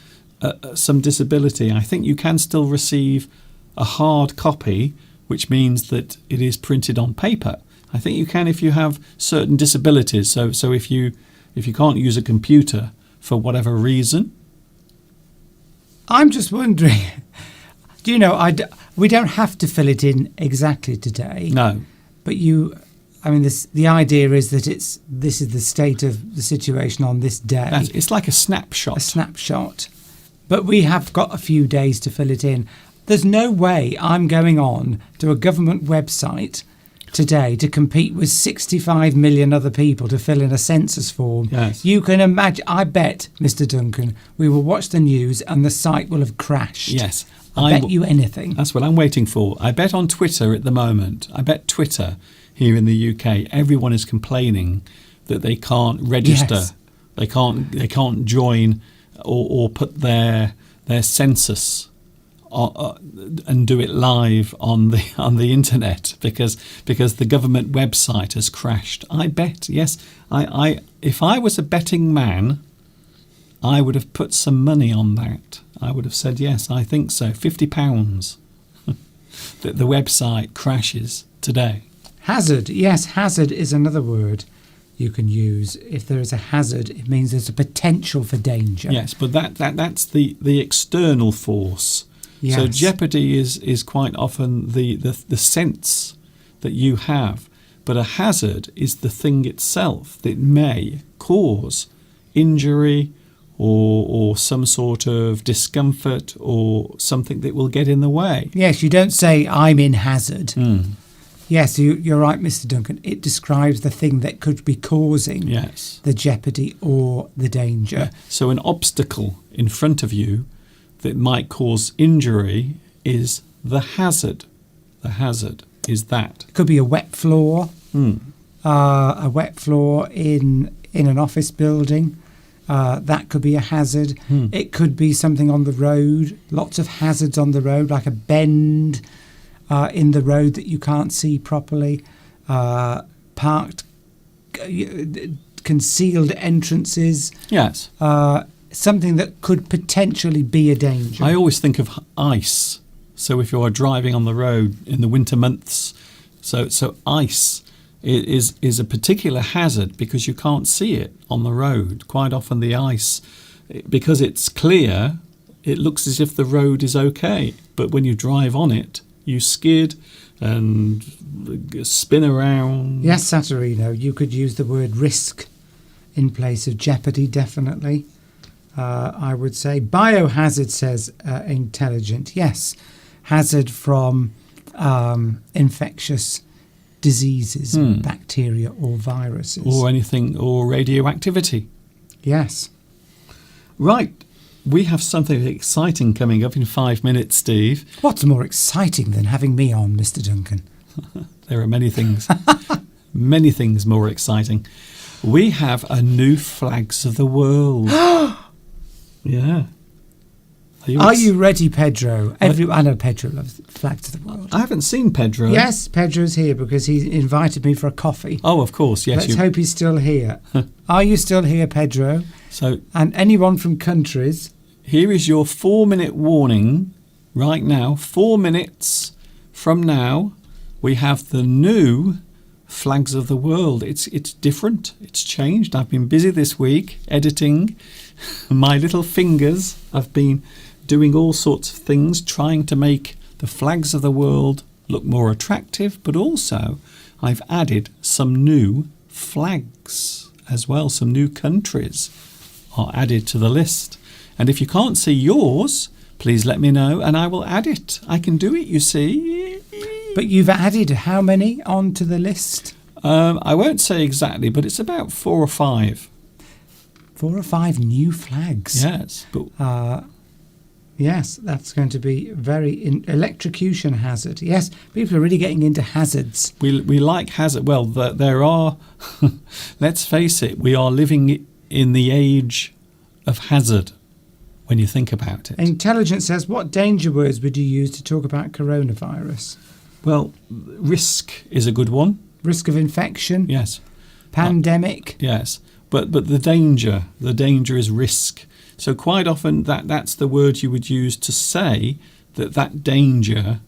some disability, I think you can still receive a hard copy, which means that it is printed on paper. I think you can if you have certain disabilities. So if you can't use a computer for whatever reason. I'm just wondering, do you know, we don't have to fill it in exactly today. No. But the idea is that this is the state of the situation on this day. It's like a snapshot. A snapshot. But we have got a few days to fill it in. There's no way I'm going on to a government website today to compete with 65 million other people to fill in a census form. Yes. You can imagine, I bet, Mr. Duncan, we will watch the news and the site will have crashed. Yes. I bet you anything. That's what I'm waiting for. I bet on Twitter at the moment. I bet Twitter here in the UK, everyone is complaining that they can't register. Yes. They can't join or put their census and do it live on the internet because the government website has crashed. I bet, yes. I if I was a betting man, I would have put some money on that. I would have said yes, I think so. £50 that the website crashes today. Hazard, yes, hazard is another word you can use. If there is a hazard, it means there's a potential for danger. Yes, but that's the external force. Yes. So jeopardy is quite often the sense that you have, but a hazard is the thing itself that may cause injury or some sort of discomfort or something that will get in the way. Yes, you don't say I'm in hazard. Yes, you're right, Mr. Duncan. It describes the thing that could be causing the jeopardy or the danger. Yeah. So an obstacle in front of you that might cause injury is the hazard. The hazard is that. It could be a wet floor, a wet floor in an office building. That could be a hazard. It could be something on the road, lots of hazards on the road, like a bend in the road that you can't see properly. parked, concealed entrances. Yes. Something that could potentially be a danger. I always think of ice. So if you are driving on the road in the winter months, so ice is a particular hazard because you can't see it on the road. Quite often the ice, because it's clear, it looks as if the road is okay. But when you drive on it, you skid and spin around. Yes, Saturino, you could use the word risk in place of jeopardy, definitely. I would say biohazard, says Intelligent. Yes, hazard from infectious diseases, bacteria or viruses. Or anything, or radioactivity. Yes. Right. We have something exciting coming up in 5 minutes, Steve. What's more exciting than having me on, Mr. Duncan? There are many things. Many things more exciting. We have a new Flags of the World. Yeah. Are you ready, Pedro? I know Pedro loves Flags of the World. I haven't seen Pedro. Yes, Pedro's here because he invited me for a coffee. Oh, of course, yes. Let's hope he's still here. Are you still here, Pedro? And anyone from countries? Here is your 4-minute warning right now. 4 minutes from now, we have the new Flags of the World. It's different. It's changed. I've been busy this week editing. My little fingers have been doing all sorts of things, trying to make the Flags of the World look more attractive, but also I've added some new flags as well. Some new countries are added to the list. And if you can't see yours, please let me know and I will add it. I can do it, you see. But you've added how many onto the list? I won't say exactly, but it's about 4 or 5. 4 or 5 new flags. Yes. But yes, that's going to be very electrocution hazard. Yes, people are really getting into hazards. We like hazard. Well, there are, let's face it, we are living in the age of hazard when you think about it. Intelligence says, what danger words would you use to talk about coronavirus? Well, risk is a good one. Risk of infection? Yes. Pandemic? Yes. But the danger is risk. So quite often that's the word you would use to say that danger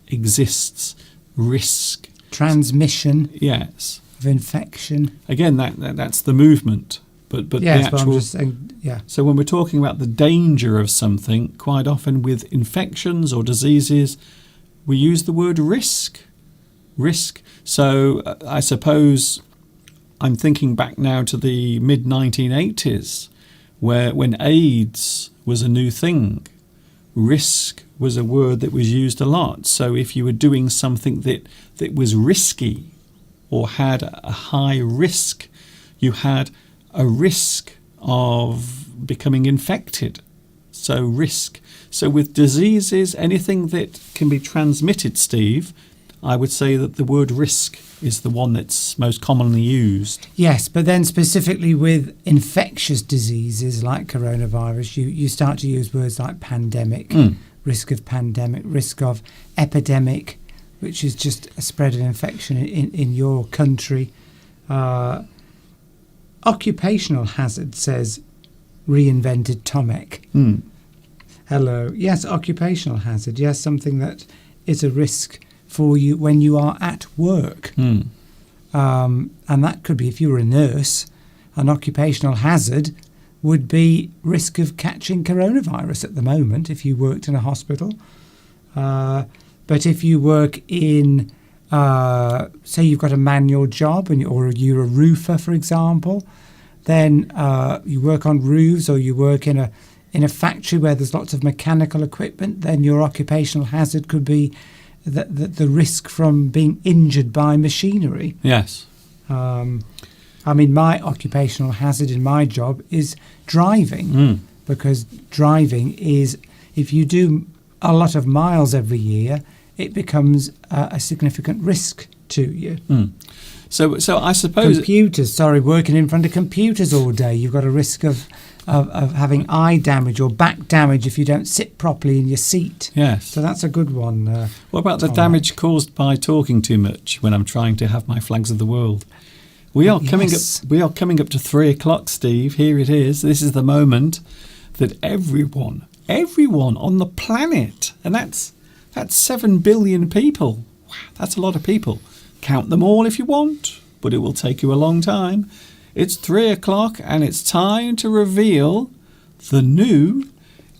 exists. Risk. Transmission. Yes. Of infection. Again, that's the movement. But yes, the actual. But I'm just saying, yeah. So when we're talking about the danger of something, quite often with infections or diseases, we use the word risk. Risk. So I suppose I'm thinking back now to the mid-1980s, when AIDS was a new thing. Risk was a word that was used a lot. So if you were doing something that was risky or had a high risk, you had a risk of becoming infected. So risk. So with diseases, anything that can be transmitted, Steve, I would say that the word risk is the one that's most commonly used. Yes, but then specifically with infectious diseases like coronavirus, you start to use words like pandemic, risk of pandemic, risk of epidemic, which is just a spread of infection in your country. Occupational hazard, says reinvented Tomek. Hello. Yes, occupational hazard. Yes, something that is a risk for you when you are at work. And that could be, if you were a nurse, an occupational hazard would be risk of catching coronavirus at the moment if you worked in a hospital. But if you work in, say you've got a manual job or you're a roofer, for example, then you work on roofs or you work in a factory where there's lots of mechanical equipment, then your occupational hazard could be the risk from being injured by machinery. Yes. I mean, my occupational hazard in my job is driving, because driving is, if you do a lot of miles every year, it becomes a significant risk to you. So I suppose computers. Working in front of computers all day, you've got a risk of having eye damage or back damage if you don't sit properly in your seat. Yes. So that's a good one. What about the damage caused by talking too much when I'm trying to have my Flags of the World? We are coming up. We are coming up to 3:00, Steve. Here it is. This is the moment that everyone on the planet, and that's 7 billion people. Wow, that's a lot of people. Count them all if you want, but it will take you a long time. It's 3:00, and it's time to reveal the new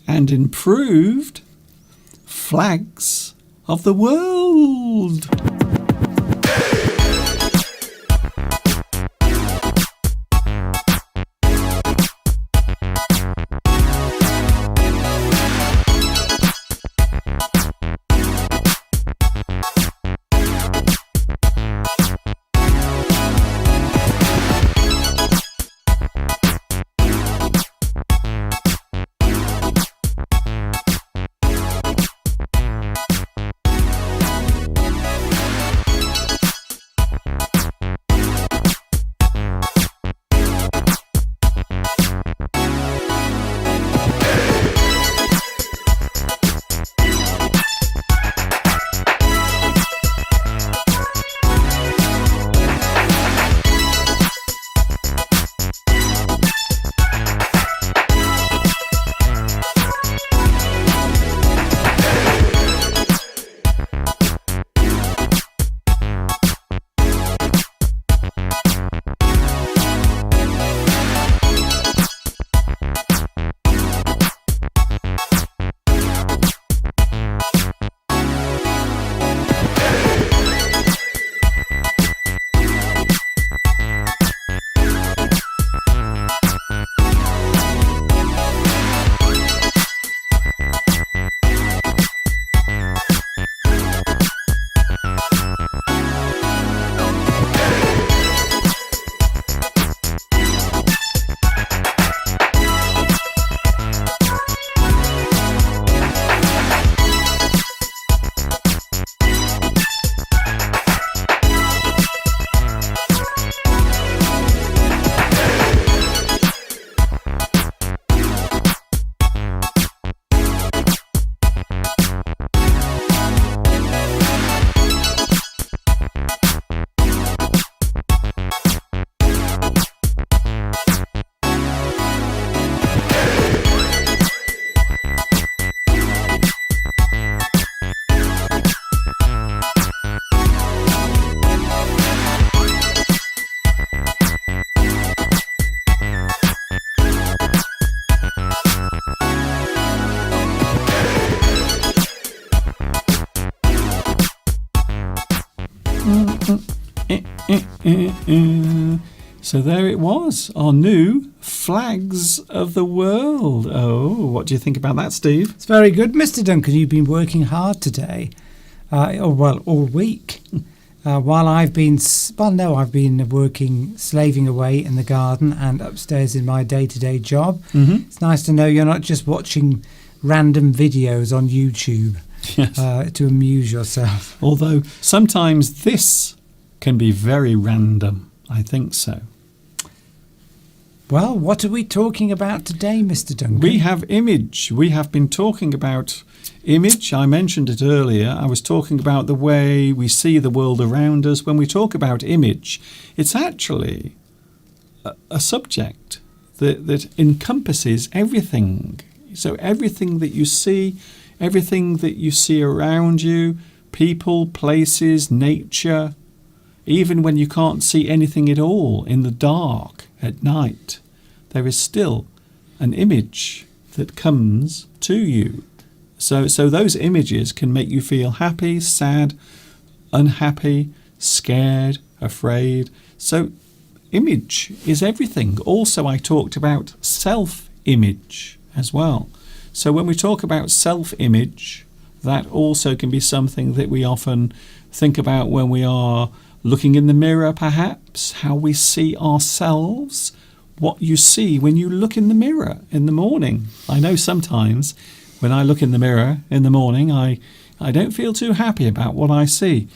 and improved flags of the world. So there it was, our new flags of the world. Oh, what do you think about that, Steve? It's very good, Mr. Duncan. You've been working hard today, all week. While I've been working, slaving away in the garden and upstairs in my day-to-day job. Mm-hmm. It's nice to know you're not just watching random videos on YouTube. Yes. To amuse yourself. Although sometimes this can be very random. I think so. Well, what are we talking about today, Mr. Duncan? We have image. We have been talking about image. I mentioned it earlier. I was talking about the way we see the world around us. When we talk about image, it's actually a subject that encompasses everything. So everything that you see, everything that you see around you, people, places, nature, even when you can't see anything at all in the dark at night, there is still an image that comes to you. So those images can make you feel happy, sad, unhappy, scared, afraid. So image is everything. Also, I talked about self-image as well. So when we talk about self-image, that also can be something that we often think about when we are looking in the mirror, perhaps, how we see ourselves, what you see when you look in the mirror in the morning. I know sometimes when I look in the mirror in the morning, I don't feel too happy about what I see.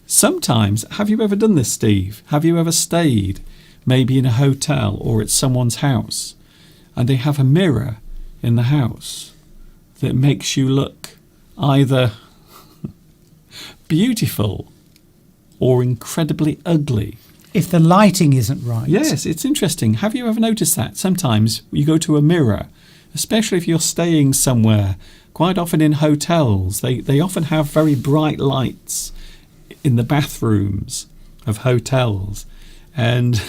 Sometimes, have you ever done this, Steve? Have you ever stayed maybe in a hotel or at someone's house and they have a mirror in the house that makes you look either beautiful or incredibly ugly? if the lighting isn't right. Yes, it's interesting. Have you ever noticed that? Sometimes you go to a mirror, especially if you're staying somewhere, quite often in hotels, they often have very bright lights in the bathrooms of hotels. And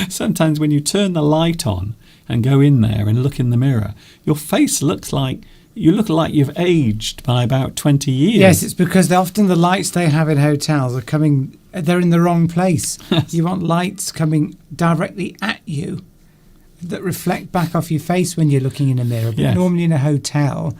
sometimes when you turn the light on and go in there and look in the mirror, your face looks like you look like you've aged by about 20 years. Yes, it's because often the lights they have in hotels they're in the wrong place. You want lights coming directly at you that reflect back off your face when you're looking in a mirror. But normally in a hotel,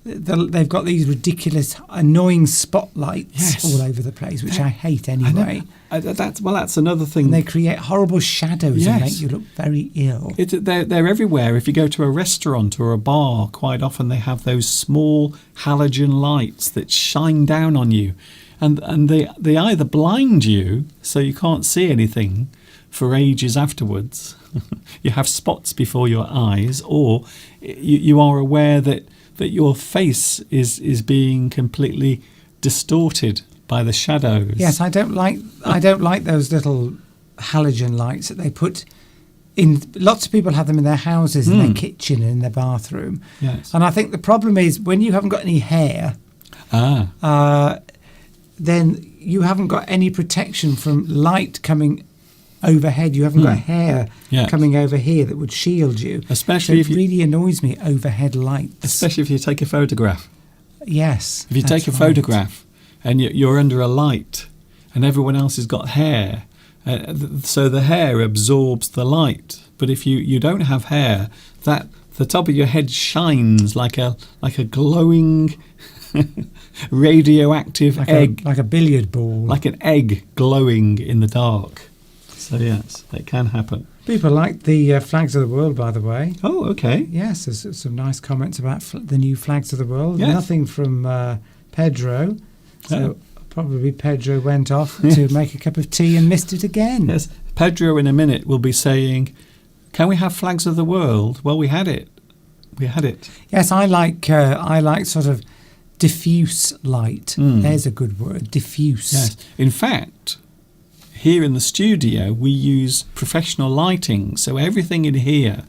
they've got these ridiculous, annoying spotlights all over the place, which I hate anyway. That's another thing. And they create horrible shadows and make you look very ill. They're everywhere. If you go to a restaurant or a bar, quite often they have those small halogen lights that shine down on you. And they either blind you so you can't see anything for ages afterwards. You have spots before your eyes, or you are aware that your face is being completely distorted by the shadows. Yes, I don't like those little halogen lights that they put in. Lots of people have them in their houses, in their kitchen, and in their bathroom. Yes. And I think the problem is when you haven't got any hair, then you haven't got any protection from light coming overhead. You haven't got hair coming over here that would shield you. Especially it really annoys me, overhead lights. Especially if you take a photograph. Yes. If you take a photograph and you're under a light and everyone else has got hair, so the hair absorbs the light. But if you don't have hair, the top of your head shines like a glowing radioactive egg. Like a billiard ball. Like an egg glowing in the dark. So yes, it can happen. People like the flags of the world, by the way. Oh, okay. Yes, there's some nice comments about the new flags of the world. Yes. Nothing from Pedro. So probably Pedro went off to make a cup of tea and missed it again. Yes, Pedro in a minute will be saying, "Can we have flags of the world?" Well, we had it. We had it. Yes, I like sort of diffuse light. There's a good word, diffuse. Yes. In fact, here in the studio, we use professional lighting. So everything in here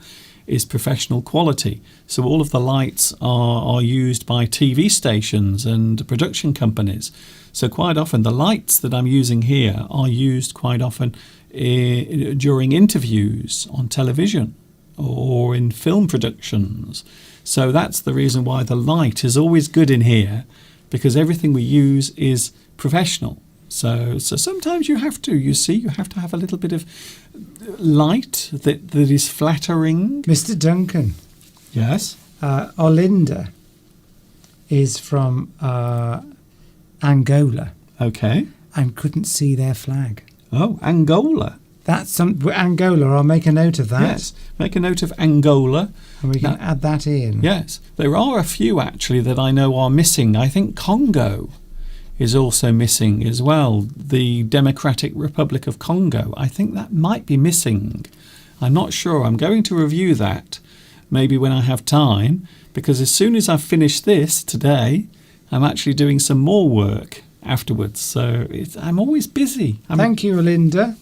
is professional quality. So all of the lights are used by TV stations and production companies. So quite often the lights that I'm using here are used quite often during interviews on television or in film productions. So that's the reason why the light is always good in here, because everything we use is professional. So sometimes you have to have a little bit of light that is flattering. Mr. Duncan. Yes? Olinda is from Angola. Okay. And couldn't see their flag. Oh, Angola. That's Angola. I'll make a note of that. Yes, make a note of Angola. And we can add that in. Yes. There are a few actually that I know are missing. I think Congo is also missing as well. The Democratic Republic of Congo. I think that might be missing. I'm not sure. I'm going to review that maybe when I have time, because as soon as I've finished this today, I'm actually doing some more work afterwards. So I'm always busy. Thank you, Olinda.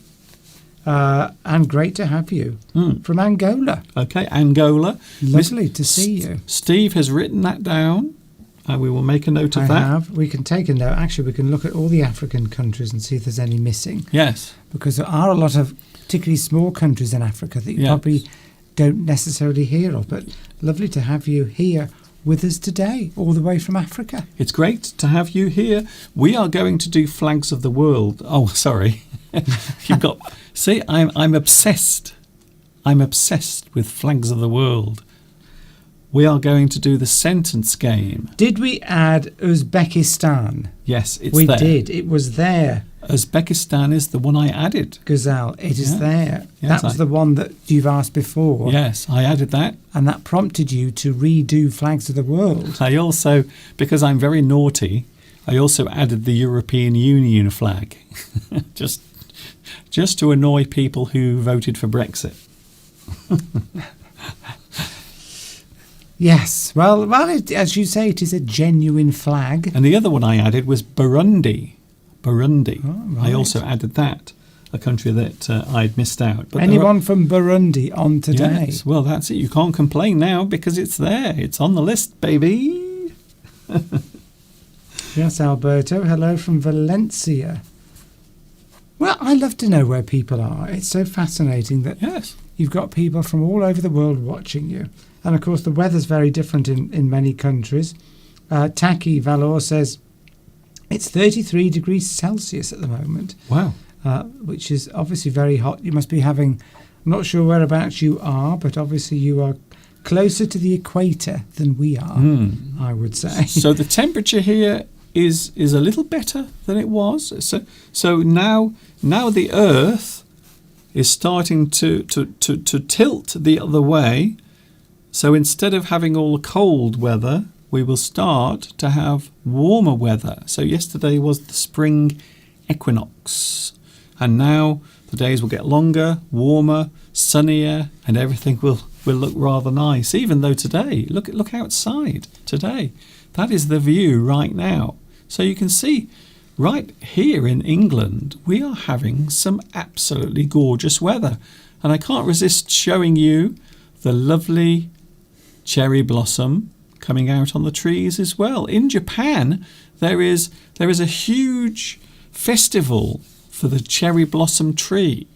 And great to have you from Angola. Okay, Angola. Lovely to see you. Steve has written that down. We will make a note of that. We can take a note. Actually, we can look at all the African countries and see if there's any missing. Yes. Because there are a lot of particularly small countries in Africa that you probably don't necessarily hear of. But lovely to have you here with us today, all the way from Africa. It's great to have you here. We are going to do flags of the world. Oh, sorry. You've got... See, I'm obsessed. I'm obsessed with flags of the world. We are going to do the sentence game. Did we add Uzbekistan? Yes, it's there. We did. It was there. Uzbekistan is the one I added. Ghazal, it is there. Yes, that was the one that you've asked before. Yes, I added that. And that prompted you to redo Flags of the World. I also, because I'm very naughty, I also added the European Union flag. just to annoy people who voted for Brexit. Yes, well, as you say, it is a genuine flag. And the other one I added was Burundi. Oh, right. I also added that. a country that I'd missed out. But anyone from Burundi on today? Yes, well, that's it. You can't complain now because it's there. It's on the list, baby. Yes, Alberto. Hello from Valencia. Well, I love to know where people are. It's so fascinating that you've got people from all over the world watching you. And, of course, the weather's very different in many countries. Taki Valor says it's 33 degrees Celsius at the moment. Wow. Which is obviously very hot. You must be having, I'm not sure whereabouts you are, but obviously you are closer to the equator than we are, I would say. So the temperature here is a little better than it was. So now the Earth is starting to tilt the other way. So instead of having all the cold weather, we will start to have warmer weather. So yesterday was the spring equinox. And now the days will get longer, warmer, sunnier, and everything will look rather nice. Even though today, look outside today. That is the view right now. So you can see right here in England, we are having some absolutely gorgeous weather. And I can't resist showing you the lovely cherry blossom coming out on the trees as well. In Japan, there is a huge festival for the cherry blossom tree.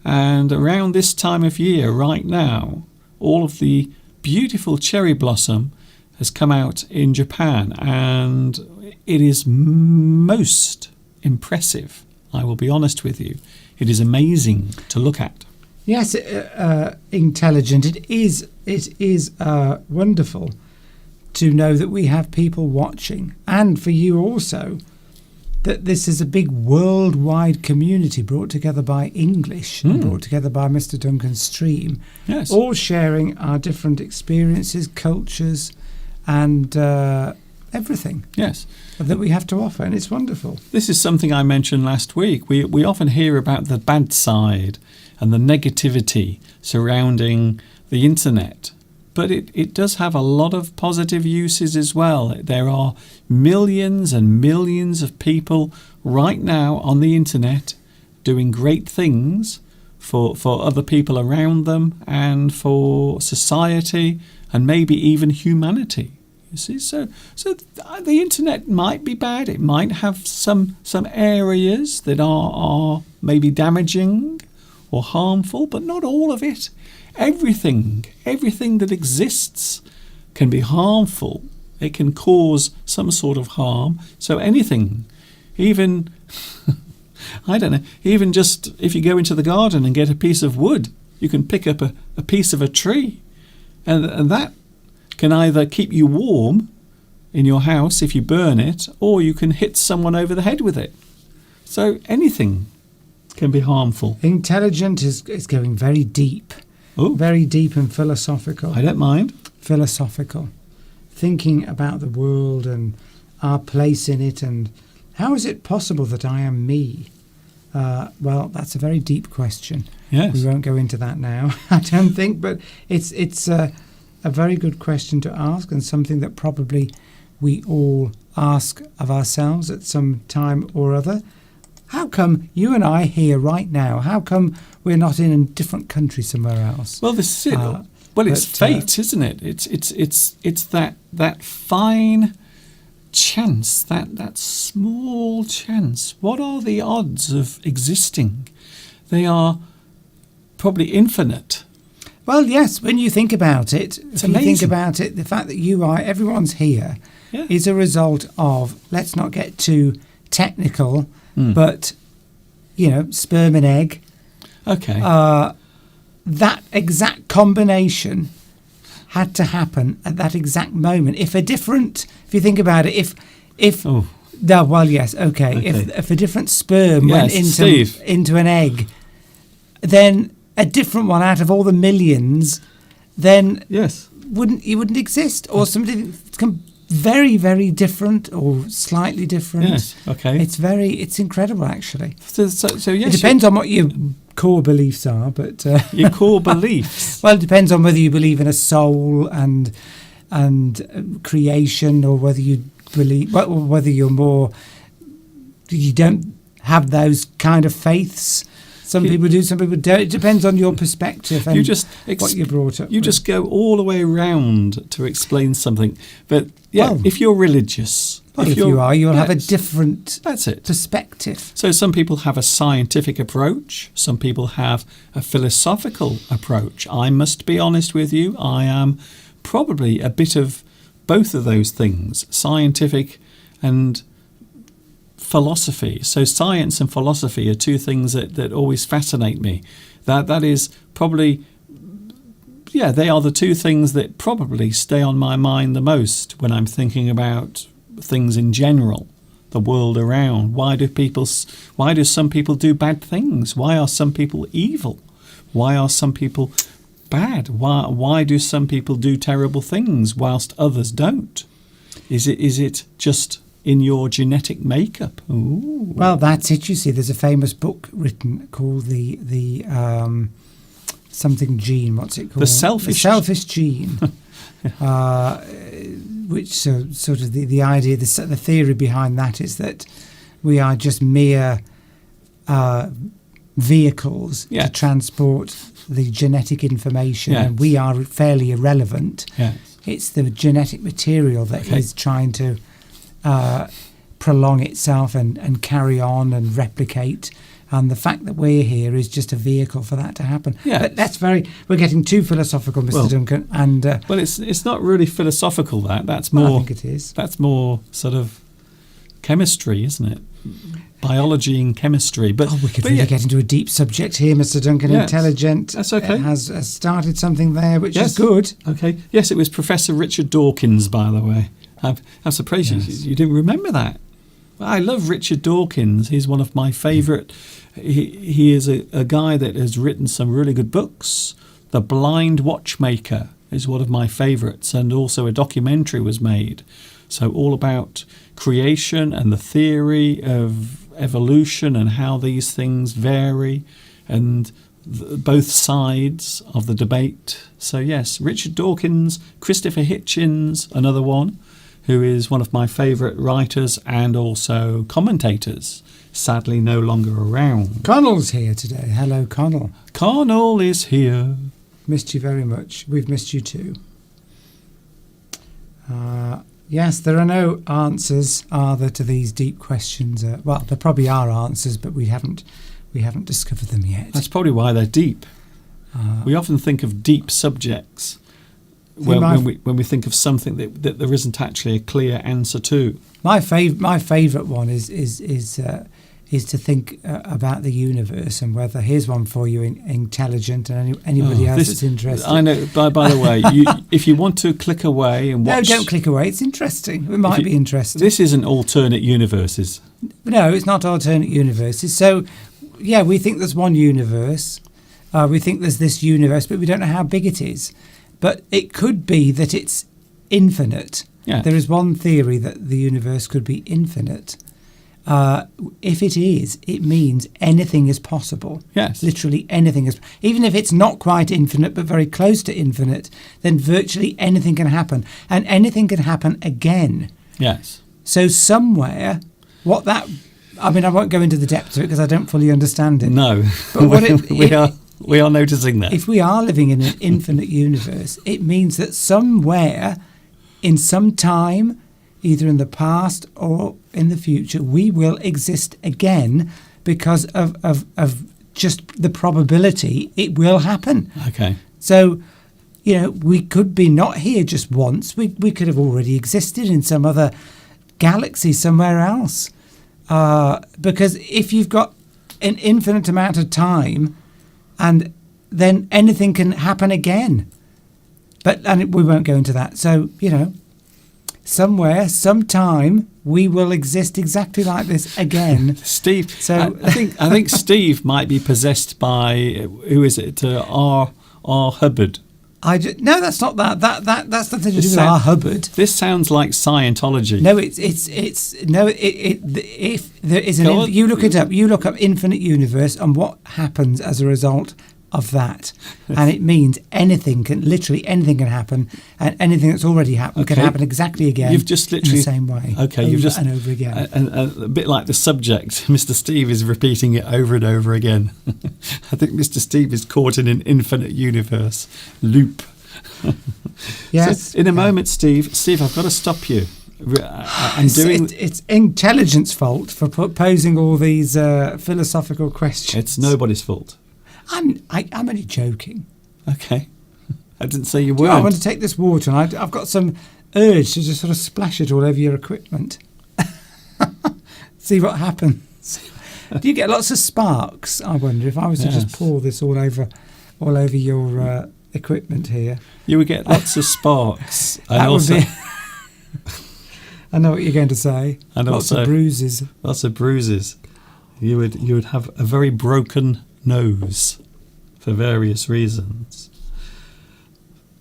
And around this time of year, right now, all of the beautiful cherry blossom has come out in Japan, and it is most impressive. I will be honest with you. It is amazing to look at. Yes, intelligent. It is wonderful to know that we have people watching, and for you also, that this is a big worldwide community brought together by English, and brought together by Mr. Duncan's stream, all sharing our different experiences, cultures, and everything that we have to offer, and it's wonderful. This is something I mentioned last week. We often hear about the bad side and the negativity surrounding the internet. But it does have a lot of positive uses as well. There are millions and millions of people right now on the internet doing great things for other people around them and for society and maybe even humanity. You see, so the internet might be bad. It might have some areas that are maybe damaging or harmful, but not all of it. Everything that exists can be harmful. It can cause some sort of harm. So anything, even, I don't know, even just if you go into the garden and get a piece of wood, you can pick up a piece of a tree. And that can either keep you warm in your house if you burn it, or you can hit someone over the head with it. So anything can be harmful. Intelligent is going very deep. Ooh. Very deep and philosophical. I don't mind. Philosophical. Thinking about the world and our place in it, and how is it possible that I am me? Well, that's a very deep question. Yes. We won't go into that now, I don't think, but it's a very good question to ask, and something that probably we all ask of ourselves at some time or other. How come you and I here right now? How come we're not in a different country somewhere else? Well, this is it. Well, it's fate, isn't it? It's that fine chance, that small chance. What are the odds of existing? They are probably infinite. Well, yes. When you think about it, it's amazing. You think about it, the fact that everyone's here, is a result of. Let's not get too technical. But, sperm and egg. Okay. That exact combination had to happen at that exact moment. If you think about it, if a different sperm went into an egg, then a different one out of all the millions, then wouldn't exist, or something very, very different or slightly different. Yes, okay. It's incredible, actually. So yes, it depends on what your core beliefs are, but your core beliefs. Well, it depends on whether you believe in a soul and creation, or whether you believe, whether you don't have those kind of faiths. Some people do, some people don't. It depends on your perspective and what you brought up. You just go all the way around to explain something. But if you're religious, if you are, you'll have a different perspective. So some people have a scientific approach. Some people have a philosophical approach. I must be honest with you. I am probably a bit of both of those things, scientific and philosophy. So science and philosophy are two things that always fascinate me. That is probably, they are the two things that probably stay on my mind the most when I'm thinking about things in general, the world around. Why do some people do bad things? Why are some people evil? Why are some people bad? Why do some people do terrible things whilst others don't? Is it just in your genetic makeup? Ooh. Well, that's it. You see, there's a famous book written called the something gene. What's it called? The selfish gene. Which sort of the idea, the theory behind that is that we are just mere vehicles to transport the genetic information, and we are fairly irrelevant. Yes. It's the genetic material that is trying to prolong itself and carry on and replicate. And the fact that we're here is just a vehicle for that to happen. Yeah. But we're getting too philosophical, Mr. Duncan. And well, it's not really philosophical. That's more. I think it is. That's more sort of chemistry, isn't it? Biology and chemistry. But we could really get into a deep subject here, Mr. Duncan. Yes. Intelligent. That's okay. Has started something there, which is good. Okay. Yes, it was Professor Richard Dawkins, by the way. I'm surprised you didn't remember that. I love Richard Dawkins. He's one of my favourite. He is a guy that has written some really good books. The Blind Watchmaker is one of my favourites, and also a documentary was made. So all about creation and the theory of evolution and how these things vary, and both sides of the debate. So yes, Richard Dawkins, Christopher Hitchens, another one, who is one of my favourite writers and also commentators, sadly no longer around. Connell's here today. Hello, Connell. Connell is here. Missed you very much. We've missed you too. Yes, there are no answers, are there, to these deep questions? Well, there probably are answers, but we haven't discovered them yet. That's probably why they're deep. We often think of deep subjects when we think of something that there isn't actually a clear answer to. My favourite one is to think about the universe, and whether, here's one for you, intelligent, and anybody else that's interested. I know. By the way, if you want to click away and watch, no, don't click away. It's interesting. It might be interesting. This isn't alternate universes. No, it's not alternate universes. So, yeah, we think there's one universe. We think there's this universe, but we don't know how big it is. But it could be that it's infinite. Yeah. There is one theory that the universe could be infinite. If it is, it means anything is possible. Yes. Literally anything is. Even if it's not quite infinite, but very close to infinite, then virtually anything can happen. And anything can happen again. Yes. So somewhere, I won't go into the depths of it because I don't fully understand it. No. But we are noticing that. If we are living in an infinite universe, it means that somewhere, in some time, either in the past or in the future, we will exist again because of just the probability it will happen. Okay. So, we could be not here just once. We could have already existed in some other galaxy somewhere else. Because if you've got an infinite amount of time, and then anything can happen again. And we won't go into that. So, somewhere, sometime, we will exist exactly like this again. Steve, so I think Steve might be possessed by, who is it? R. Hubbard. No, that's not that. That's nothing to do with R. Hubbard. This sounds like Scientology. No, if there is you look it up. You look up infinite universe and what happens as a result of that. And it means literally anything can happen, and anything that's already happened can happen exactly again. You've just literally in the same way. Okay, and over again. And a bit like the subject, Mr. Steve is repeating it over and over again. I think Mr. Steve is caught in an infinite universe loop. Yes. So in a moment, Steve, I've got to stop you. It's intelligence fault for posing all these philosophical questions. It's nobody's fault. I'm only joking. Okay. I didn't say you weren't. I want to take this water, and I've got some urge to just sort of splash it all over your equipment. See what happens. Do you get lots of sparks? I wonder if I was to just pour this all over your equipment here. You would get lots of sparks. I know what you're going to say. And lots of bruises. Lots of bruises. You would have a very broken nose for various reasons.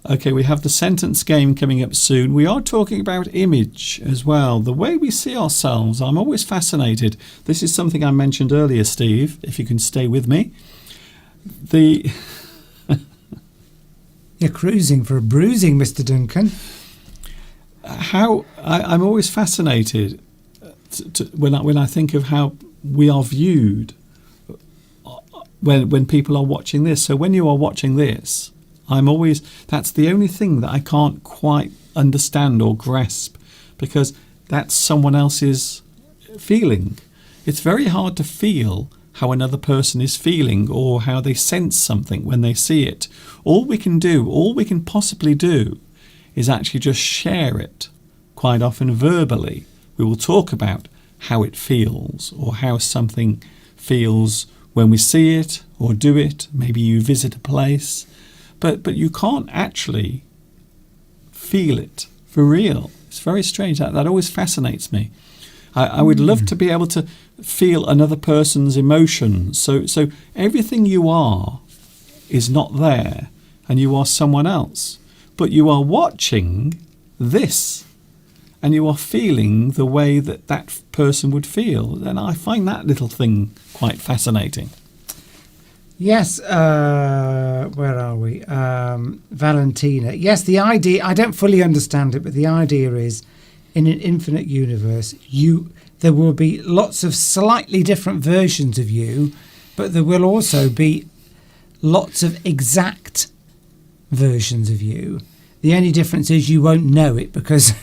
Okay, we have the sentence game coming up soon. We are talking about image as well. The way we see ourselves, I'm always fascinated. This is something I mentioned earlier, Steve, if you can stay with me. You're cruising for a bruising, Mr. Duncan. I'm always fascinated when I think of how we are viewed when people are watching this. So when you are watching this, that's the only thing that I can't quite understand or grasp, because that's someone else's feeling. It's very hard to feel how another person is feeling or how they sense something when they see it. All we can possibly do is actually just share it. Quite often verbally, we will talk about how it feels or how something feels when we see it or do it. Maybe you visit a place, but you can't actually feel it for real. It's very strange. That always fascinates me. I would love to be able to feel another person's emotions. So everything you are is not there, and you are someone else. But you are watching this, and you are feeling the way that person would feel. And I find that little thing quite fascinating. Yes, where are we? Valentina. Yes, the idea, I don't fully understand it, but the idea is, in an infinite universe, there will be lots of slightly different versions of you, but there will also be lots of exact versions of you. The only difference is you won't know it because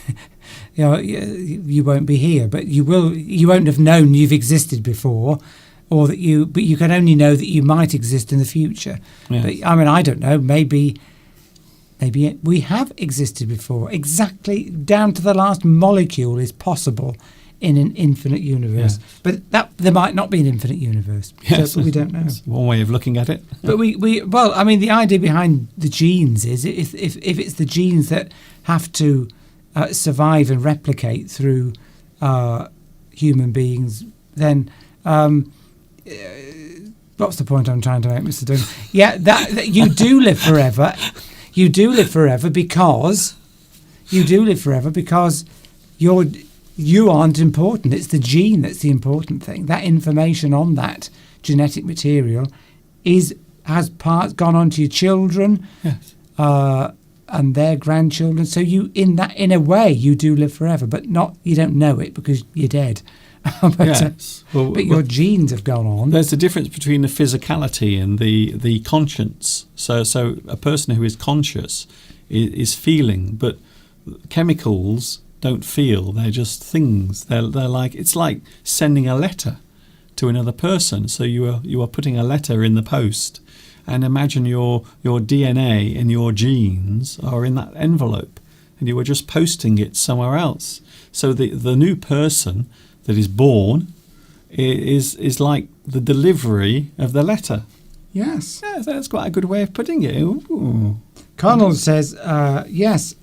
you won't be here, but you won't have known you've existed before, but you can only know that you might exist in the future. Yes. But I mean, I don't know, maybe we have existed before. Exactly down to the last molecule is possible in an infinite universe. Yes. But there might not be an infinite universe. Yes. So we don't know. That's one way of looking at it. But the idea behind the genes is if it's the genes that have to survive and replicate through human beings, then what's the point I'm trying to make, Mr. Dunn? Yeah, that you do live forever. You do live forever because you aren't important. It's the gene that's the important thing. That information on that genetic material has gone on to your children, yes, and their grandchildren. So in a way, you do live forever, but you don't know it because you're dead. Yes. But your genes have gone on. There's a difference between the physicality and the conscience. So a person who is conscious is feeling, but chemicals don't feel. They're just things. They're like, it's like sending a letter to another person. So you are putting a letter in the post, and imagine your DNA and your genes are in that envelope, and you are just posting it somewhere else. So the new person that is born is like the delivery of the letter. Yes. Yeah, that's quite a good way of putting it. Ooh. Connell says, yes,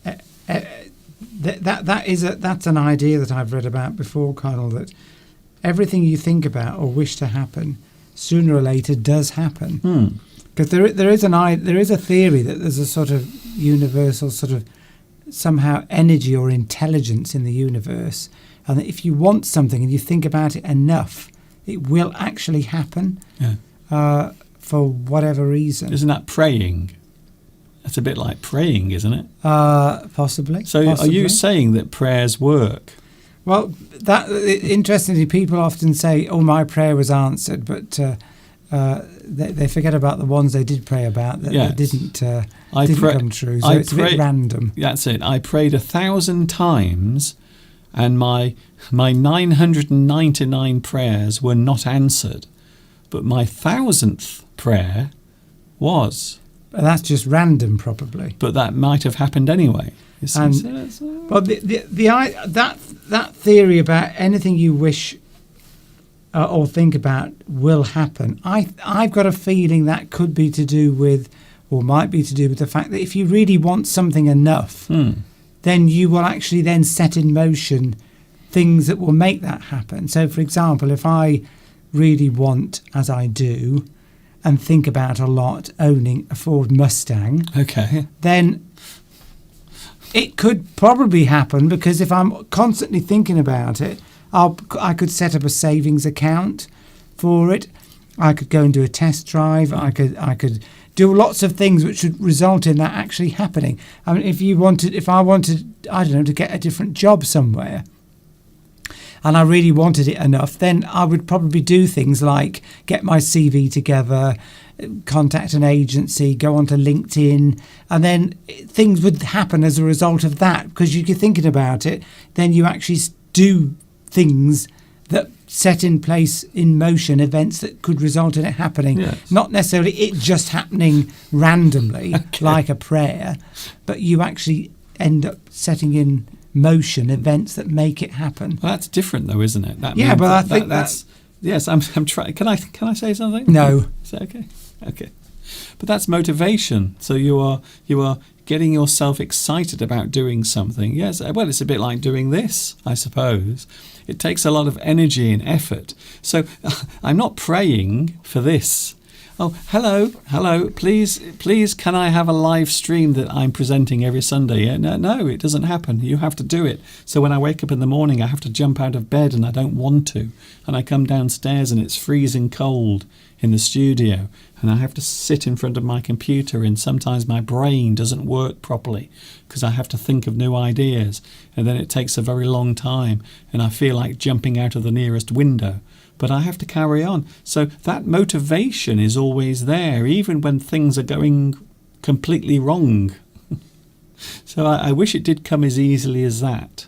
that's an idea that I've read about before, Connell, that everything you think about or wish to happen, sooner or later does happen. Because there is a theory that there's a sort of universal sort of somehow energy or intelligence in the universe, and that if you want something and you think about it enough, it will actually happen. Yeah. for whatever reason. Isn't that praying? That's a bit like praying, isn't it? Possibly. So are you saying that prayers work? Well, interestingly, people often say, "Oh, my prayer was answered," but they forget about the ones they did pray about that didn't come true. So it's a bit random. That's it. I prayed 1,000 times, and my 999 prayers were not answered, but my 1,000th prayer was. That's just random, probably. But that might have happened anyway. Well, that theory about anything you wish or think about will happen. I've got a feeling that could be to do with, or might be to do with the fact that if you really want something enough, then you will actually then set in motion things that will make that happen. So, for example, if I really want, as I do, and think about a lot, owning a Ford Mustang, then it could probably happen, because if I'm constantly thinking about it, I could set up a savings account for it. I could go and do a test drive. I could do lots of things which would result in that actually happening. I mean, if I wanted, I don't know, to get a different job somewhere, and I really wanted it enough, then I would probably do things like get my CV together, contact an agency, go onto LinkedIn, and then things would happen as a result of that. Because you're thinking about it, then you actually do things that set in place, in motion, events that could result in it happening. Yes. Not necessarily it just happening randomly, like a prayer, but you actually end up setting in motion events that make it happen. Well, that's different, though, isn't it? I think that's. Yes, I'm trying. Can I say something? No. Is that okay? Okay. But that's motivation. So you are getting yourself excited about doing something. Yes. Well, it's a bit like doing this, I suppose. It takes a lot of energy and effort. So I'm not praying for this. Oh, hello, please, can I have a live stream that I'm presenting every Sunday? Yeah, no, it doesn't happen. You have to do it. So when I wake up in the morning, I have to jump out of bed, and I don't want to. And I come downstairs and it's freezing cold in the studio, and I have to sit in front of my computer, and sometimes my brain doesn't work properly because I have to think of new ideas, and then it takes a very long time, and I feel like jumping out of the nearest window. But I have to carry on. So that motivation is always there, even when things are going completely wrong. So I wish it did come as easily as that.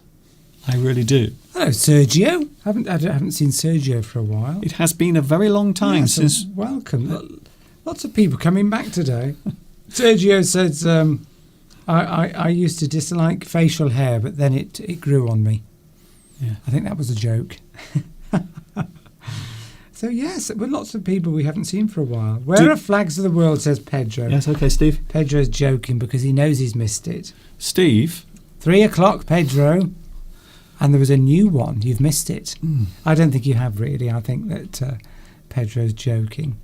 I really do. Hello, Sergio. I haven't seen Sergio for a while. It has been a very long time since. Welcome. Lots of people coming back today. Sergio says, I used to dislike facial hair, but then it grew on me. Yeah. I think that was a joke. So yes, with lots of people we haven't seen for a while. Where are flags of the world, says Pedro. Yes, okay, Steve. Pedro's joking because he knows he's missed it. Steve? 3:00, Pedro. And there was a new one. You've missed it. I don't think you have, really. I think that Pedro's joking.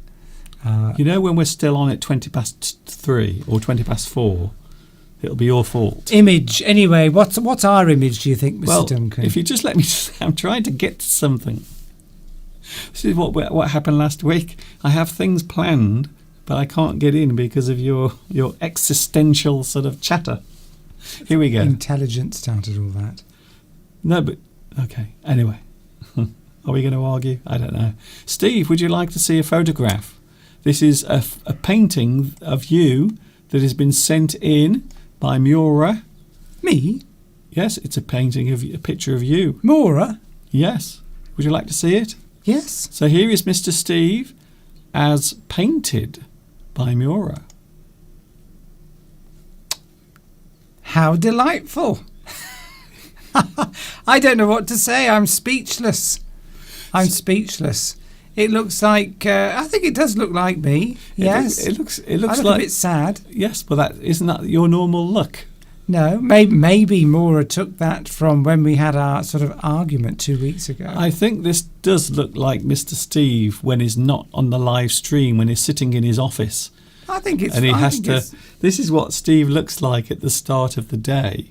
You know, when we're still on at 3:20 or 4:20, it'll be your fault. Image. Anyway, what's our image, do you think, Mr. Duncan? If you just let me... I'm trying to get to something. This is what happened last week. I have things planned, but I can't get in because of your existential sort of chatter. Here we go. Intelligence started all that. No, but... Okay, anyway. Are we going to argue? I don't know. Steve, would you like to see a photograph? This is a painting of you that has been sent in by Mura. Me? Yes, it's a painting of a picture of you. Mura? Yes. Would you like to see it? Yes. So here is Mr. Steve as painted by Mura. How delightful. I don't know what to say. I'm speechless. It looks like... I think it does look like me. Yes. It looks I look like... a bit sad. Yes, but isn't that your normal look? No, maybe Maura took that from when we had our sort of argument 2 weeks ago. I think this does look like Mr. Steve when he's not on the live stream, when he's sitting in his office. I think it's... And he has to... This is what Steve looks like at the start of the day,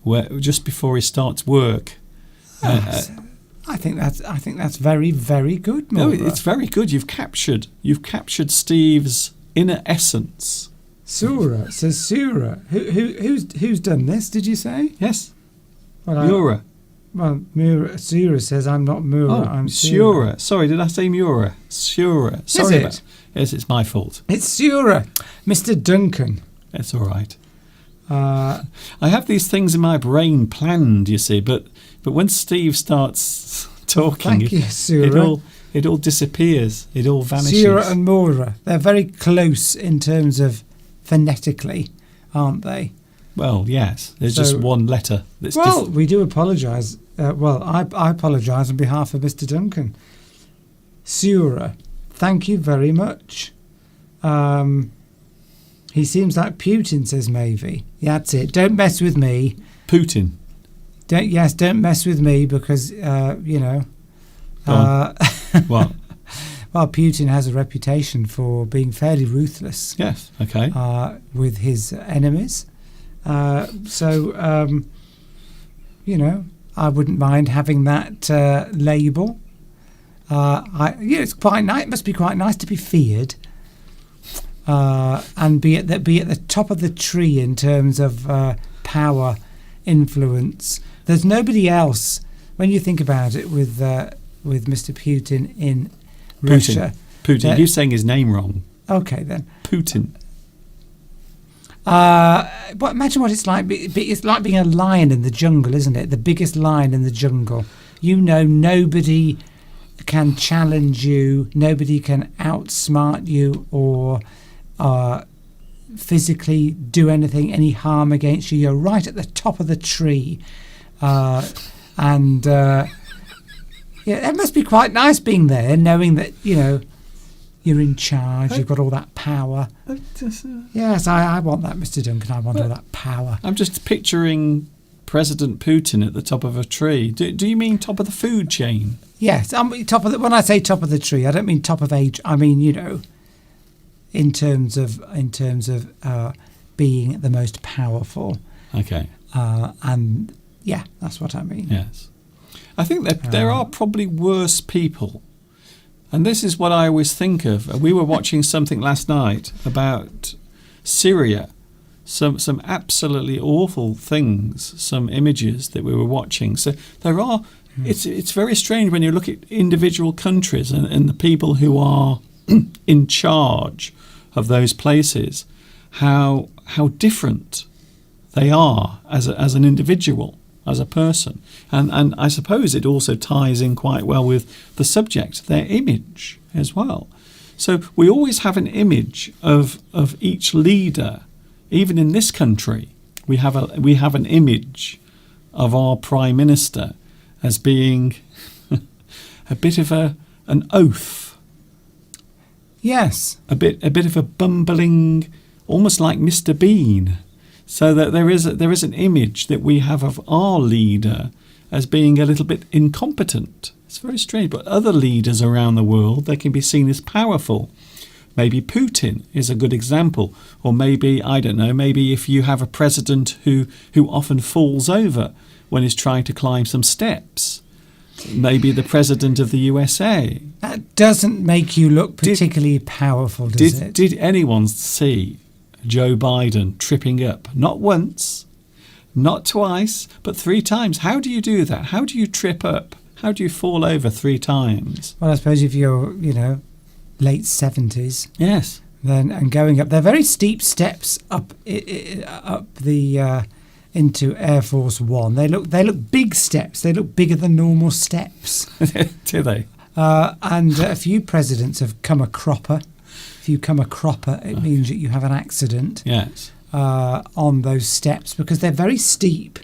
where just before he starts work. I I think that's very, very good, No, Maura. it's very good. You've captured Steve's inner essence. Sura says Sura. Who's done this? Did you say? Yes. Well, Mura. Well, Sura says I'm not Mura. I'm Sura. Sura. Sorry, did I say Mura? Sura. Sorry it? about. Yes, it's my fault. It's Sura, Mr. Duncan. It's all right. I have these things in my brain planned, you see, but when Steve starts talking, Thank you, Sura. it all disappears. It all vanishes. Sura and Mura. They're very close in terms of phonetically, aren't they? Well, yes. There's just one letter that's different. We do apologise. I apologise on behalf of Mr. Duncan. Sura, thank you very much. He seems like Putin, says Mavie. Yeah, that's it. Don't mess with me. Putin. Don't mess with me because, What? Well, Putin has a reputation for being fairly ruthless. Yes, okay. With his enemies. I wouldn't mind having that label. It's quite nice. It must be quite nice to be feared, and be at the top of the tree in terms of power, influence. There's nobody else when you think about it with Mr. Putin in Russia. Putin. You're saying his name wrong. Okay then. Putin. Imagine what it's like. It's like being a lion in the jungle, isn't it? The biggest lion in the jungle. Nobody can challenge you. Nobody can outsmart you or physically do any harm against you. You're right at the top of the tree, it must be quite nice being there, knowing that you're in charge. You've got all that power. Yes, I want that, Mr. Duncan. I want all that power. I'm just picturing President Putin at the top of a tree. Do you mean top of the food chain? Yes, top of when I say top of the tree, I don't mean top of age. I mean in terms of being the most powerful. Okay. And yeah, that's what I mean. Yes. I think that there are probably worse people. And this is what I always think of. We were watching something last night about Syria. Some absolutely awful things, some images that we were watching. So there are, it's very strange when you look at individual countries and the people who are in charge of those places, how different they are as an individual, as a person. And I suppose it also ties in quite well with the subject, their image as well. So we always have an image of each leader. Even in this country, we have an image of our Prime Minister as being a bit of an oaf. Yes. A bit of a bumbling, almost like Mr. Bean. So that there is an image that we have of our leader as being a little bit incompetent. It's very strange. But other leaders around the world, they can be seen as powerful. Maybe Putin is a good example. Or maybe, I don't know, maybe if you have a president who often falls over when he's trying to climb some steps. Maybe the president of the USA. That doesn't make you look particularly powerful, does it? Did anyone see Joe Biden tripping up? Not once, not twice, but 3 times. How do you do that? How do you trip up? How do you fall over 3 times? Well, I suppose if you're, late 70s. Yes. Then and going up, they're very steep steps up the into Air Force One. They look big steps. They look bigger than normal steps. Do they? And a few presidents have come a cropper. If you come a cropper, it means that you have an accident. Yes. On those steps because they're very steep,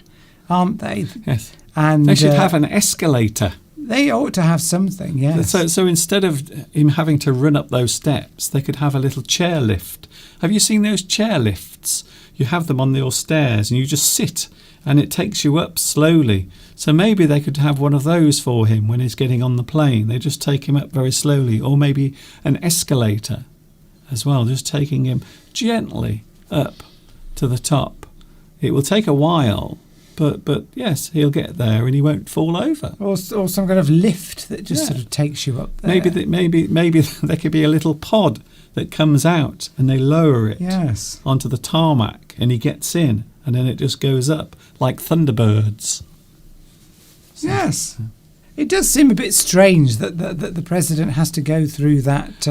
aren't they? Yes. And they should have an escalator. They ought to have something, yes. So instead of him having to run up those steps, they could have a little chair lift. Have you seen those chair lifts? You have them on your stairs and you just sit and it takes you up slowly. So maybe they could have one of those for him when he's getting on the plane. They just take him up very slowly. Or maybe an escalator as well, just taking him gently up to the top. It will take a while, But yes, he'll get there and he won't fall over. Or some kind of lift that just sort of takes you up there. Maybe there could be a little pod that comes out and they lower it onto the tarmac and he gets in and then it just goes up like Thunderbirds. Yes. It does seem a bit strange that the president has to go through that.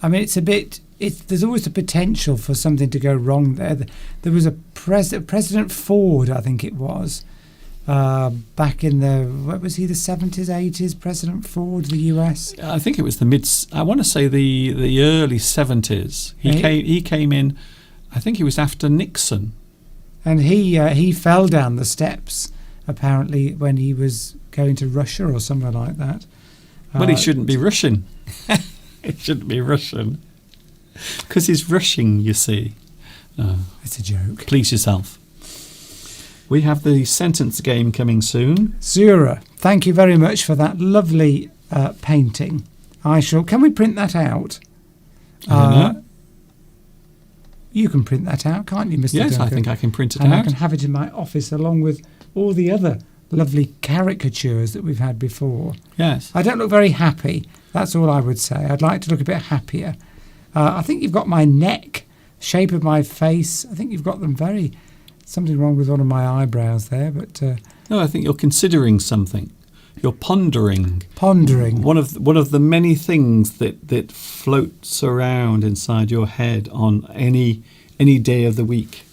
I mean, it's a bit... there's always the potential for something to go wrong there. There was a President Ford, I think it was, back in the 70s, 80s, President Ford, the US? I think it was I want to say the early 70s. He came in, I think he was after Nixon. And he fell down the steps, apparently, when he was going to Russia or somewhere like that. Well, he shouldn't be Russian. He shouldn't be Russian. Because he's rushing, you see. It's a joke. Please yourself. We have the sentence game coming soon. Zura, thank you very much for that lovely painting. Can we print that out? I don't know. You can print that out, can't you, Mr. Yes, Duncan? I think I can print it and out. I can have it in my office along with all the other lovely caricatures that we've had before. Yes. I don't look very happy. That's all I would say. I'd like to look a bit happier. I think you've got my neck, shape of my face. I think you've got them something wrong with one of my eyebrows there. But no, I think you're considering something. You're pondering. Pondering. One of the many things that floats around inside your head on any day of the week.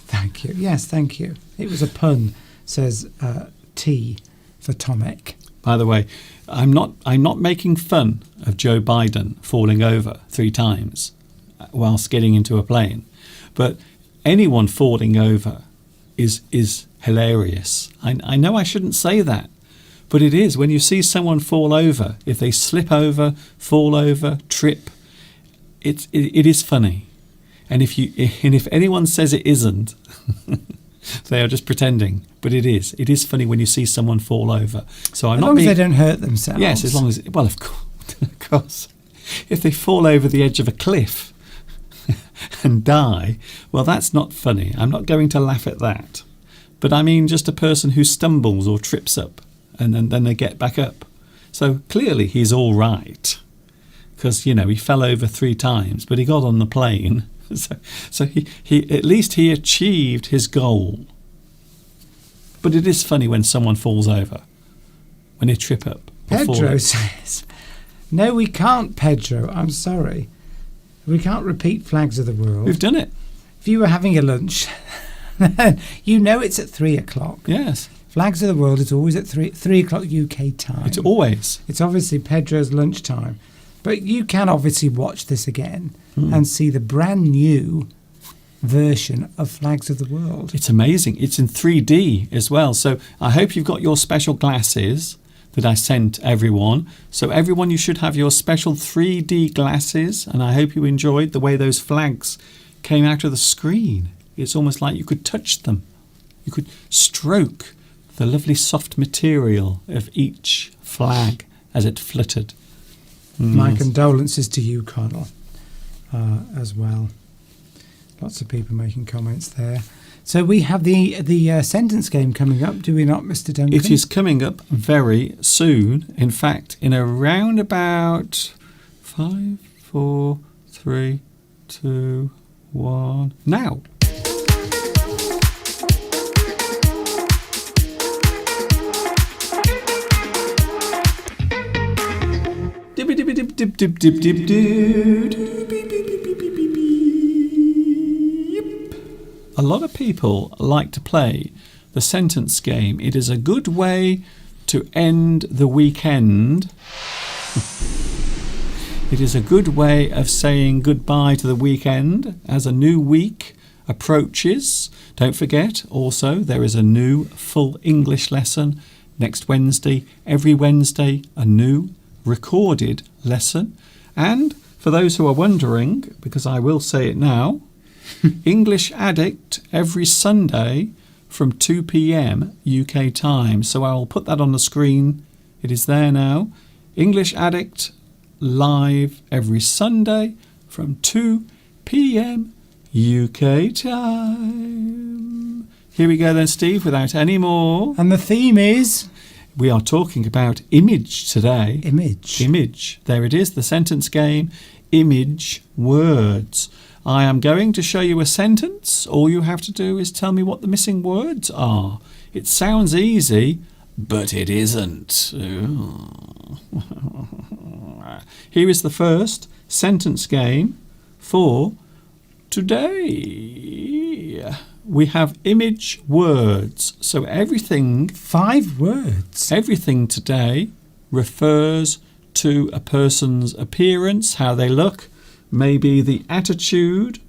Thank you. Yes, thank you. It was a pun, says T for Tomek. By the way, I'm not making fun of Joe Biden falling over 3 times whilst getting into a plane, but anyone falling over is hilarious. I know I shouldn't say that, but it is. When you see someone fall over, if they slip over, fall over, trip, it is funny. And if anyone says it isn't, they are just pretending. But it is. It is funny when you see someone fall over. So as long as they don't hurt themselves. Yes, as long as of course. If they fall over the edge of a cliff and die, well, that's not funny. I'm not going to laugh at that. But I mean just a person who stumbles or trips up and then they get back up. So clearly he's all right. Because, he fell over 3 times, but he got on the plane. So he at least he achieved his goal. But it is funny when someone falls over, when they trip up. Pedro says, "No, we can't, Pedro. I'm sorry. We can't repeat Flags of the World. We've done it. If you were having a lunch, it's at 3 o'clock. Yes. Flags of the World is always at 3 o'clock UK time. It's always. It's obviously Pedro's lunchtime. But you can obviously watch this again and see the brand new version of Flags of the World. It's amazing. It's in 3D as well. So I hope you've got your special glasses that I sent everyone. So everyone, you should have your special 3D glasses. And I hope you enjoyed the way those flags came out of the screen. It's almost like you could touch them. You could stroke the lovely soft material of each flag as it fluttered. My condolences to you, Connell, as well. Lots of people making comments there. So we have the sentence game coming up, do we not, Mr. Duncan? It is coming up very soon. In fact, in around about 5, 4, 3, 2, 1, now. A lot of people like to play the sentence game. It is a good way to end the weekend. It is a good way of saying goodbye to the weekend as a new week approaches. Don't forget, also, there is a new full English lesson next Wednesday. Every Wednesday, a new recorded lesson. And for those who are wondering, because I will say it now, English Addict every Sunday from 2 p.m. UK time. So I will put that on the screen. It is there now. English Addict live every Sunday from 2 p.m. UK time. Here we go then, Steve, without any more. And the theme is? We are talking about image today. Image. Image. There it is, the sentence game. Image words. I am going to show you a sentence. All you have to do is tell me what the missing words are. It sounds easy, but it isn't. Here is the first sentence game for today. We have image words. So everything... 5 words. Everything today refers to a person's appearance, how they look, maybe the attitude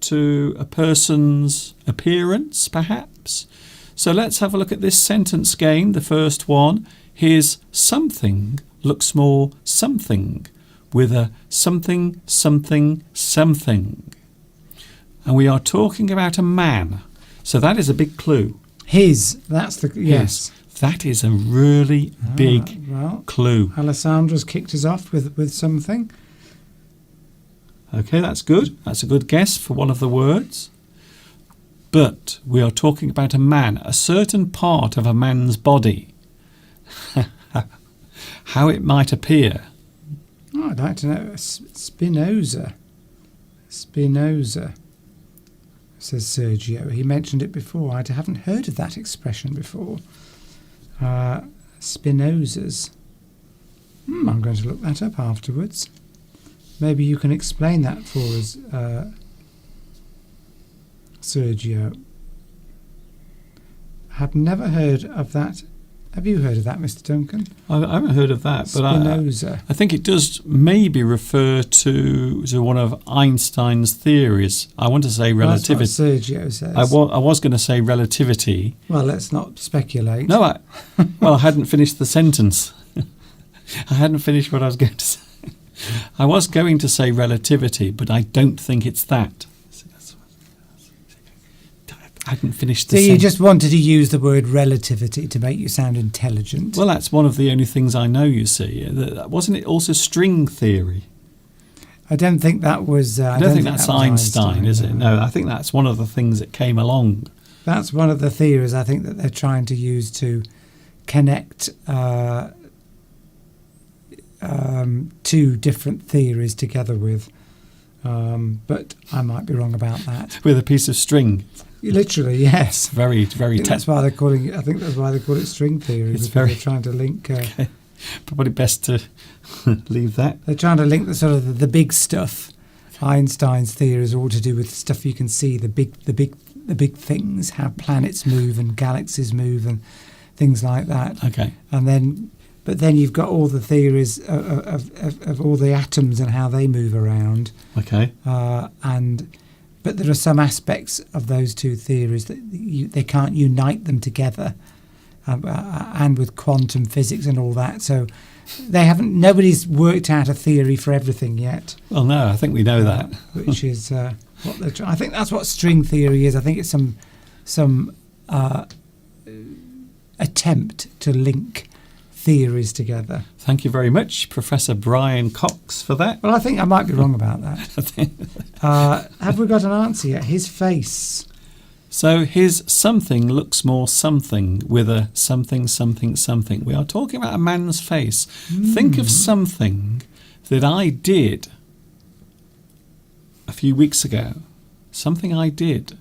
to a person's appearance, perhaps. So let's have a look at this sentence game, the first one. Here's something looks more something with a something, something, something. And we are talking about a man. So that is a big clue. His. That's the... Yes. That is a really big clue. Alessandra's kicked us off with something. Okay, that's good. That's a good guess for one of the words. But we are talking about a man, a certain part of a man's body. How it might appear. Oh, I'd like to know. Spinoza. Spinoza, says Sergio. He mentioned it before. I haven't heard of that expression before. Spinozas. I'm going to look that up afterwards. Maybe you can explain that for us, Sergio. I've never heard of that. Have you heard of that, Mr. Duncan? I haven't heard of that, but I think it does maybe refer to one of Einstein's theories. I want to say relativity. That's what Sergio says. I was going to say relativity. Well, let's not speculate. No, I hadn't finished the sentence. I hadn't finished what I was going to say. I was going to say relativity, but I don't think it's that. I hadn't finished the sentence. So you just wanted to use the word relativity to make you sound intelligent. Well, that's one of the only things I know, you see. Wasn't it also string theory? I don't think that was... I don't think that's Einstein, is it? No, I think that's one of the things that came along. That's one of the theories I think that they're trying to use to connect two different theories together with. But I might be wrong about that. With a piece of string. Literally, yes. Very, very. That's why they're calling it. I think that's why they call it string theory. It's very. They're trying to link. Okay. Probably best to leave that. They're trying to link the sort of the big stuff. Einstein's theories are all to do with stuff you can see, the big things, how planets move and galaxies move and things like that. Okay. But then you've got all the theories of all the atoms and how they move around. Okay. But there are some aspects of those two theories that they can't unite them together, and with quantum physics and all that. So nobody's worked out a theory for everything yet. Well, no, I think we know that. Which is what they're trying. I think that's what string theory is. I think it's some attempt to link theories together. Thank you very much, Professor Brian Cox, for that. Well, I think I might be wrong about that. Have we got an answer yet? His face. So his something looks more something with a something, something, something. We are talking about a man's face. Think of something that I did a few weeks ago. Something I did.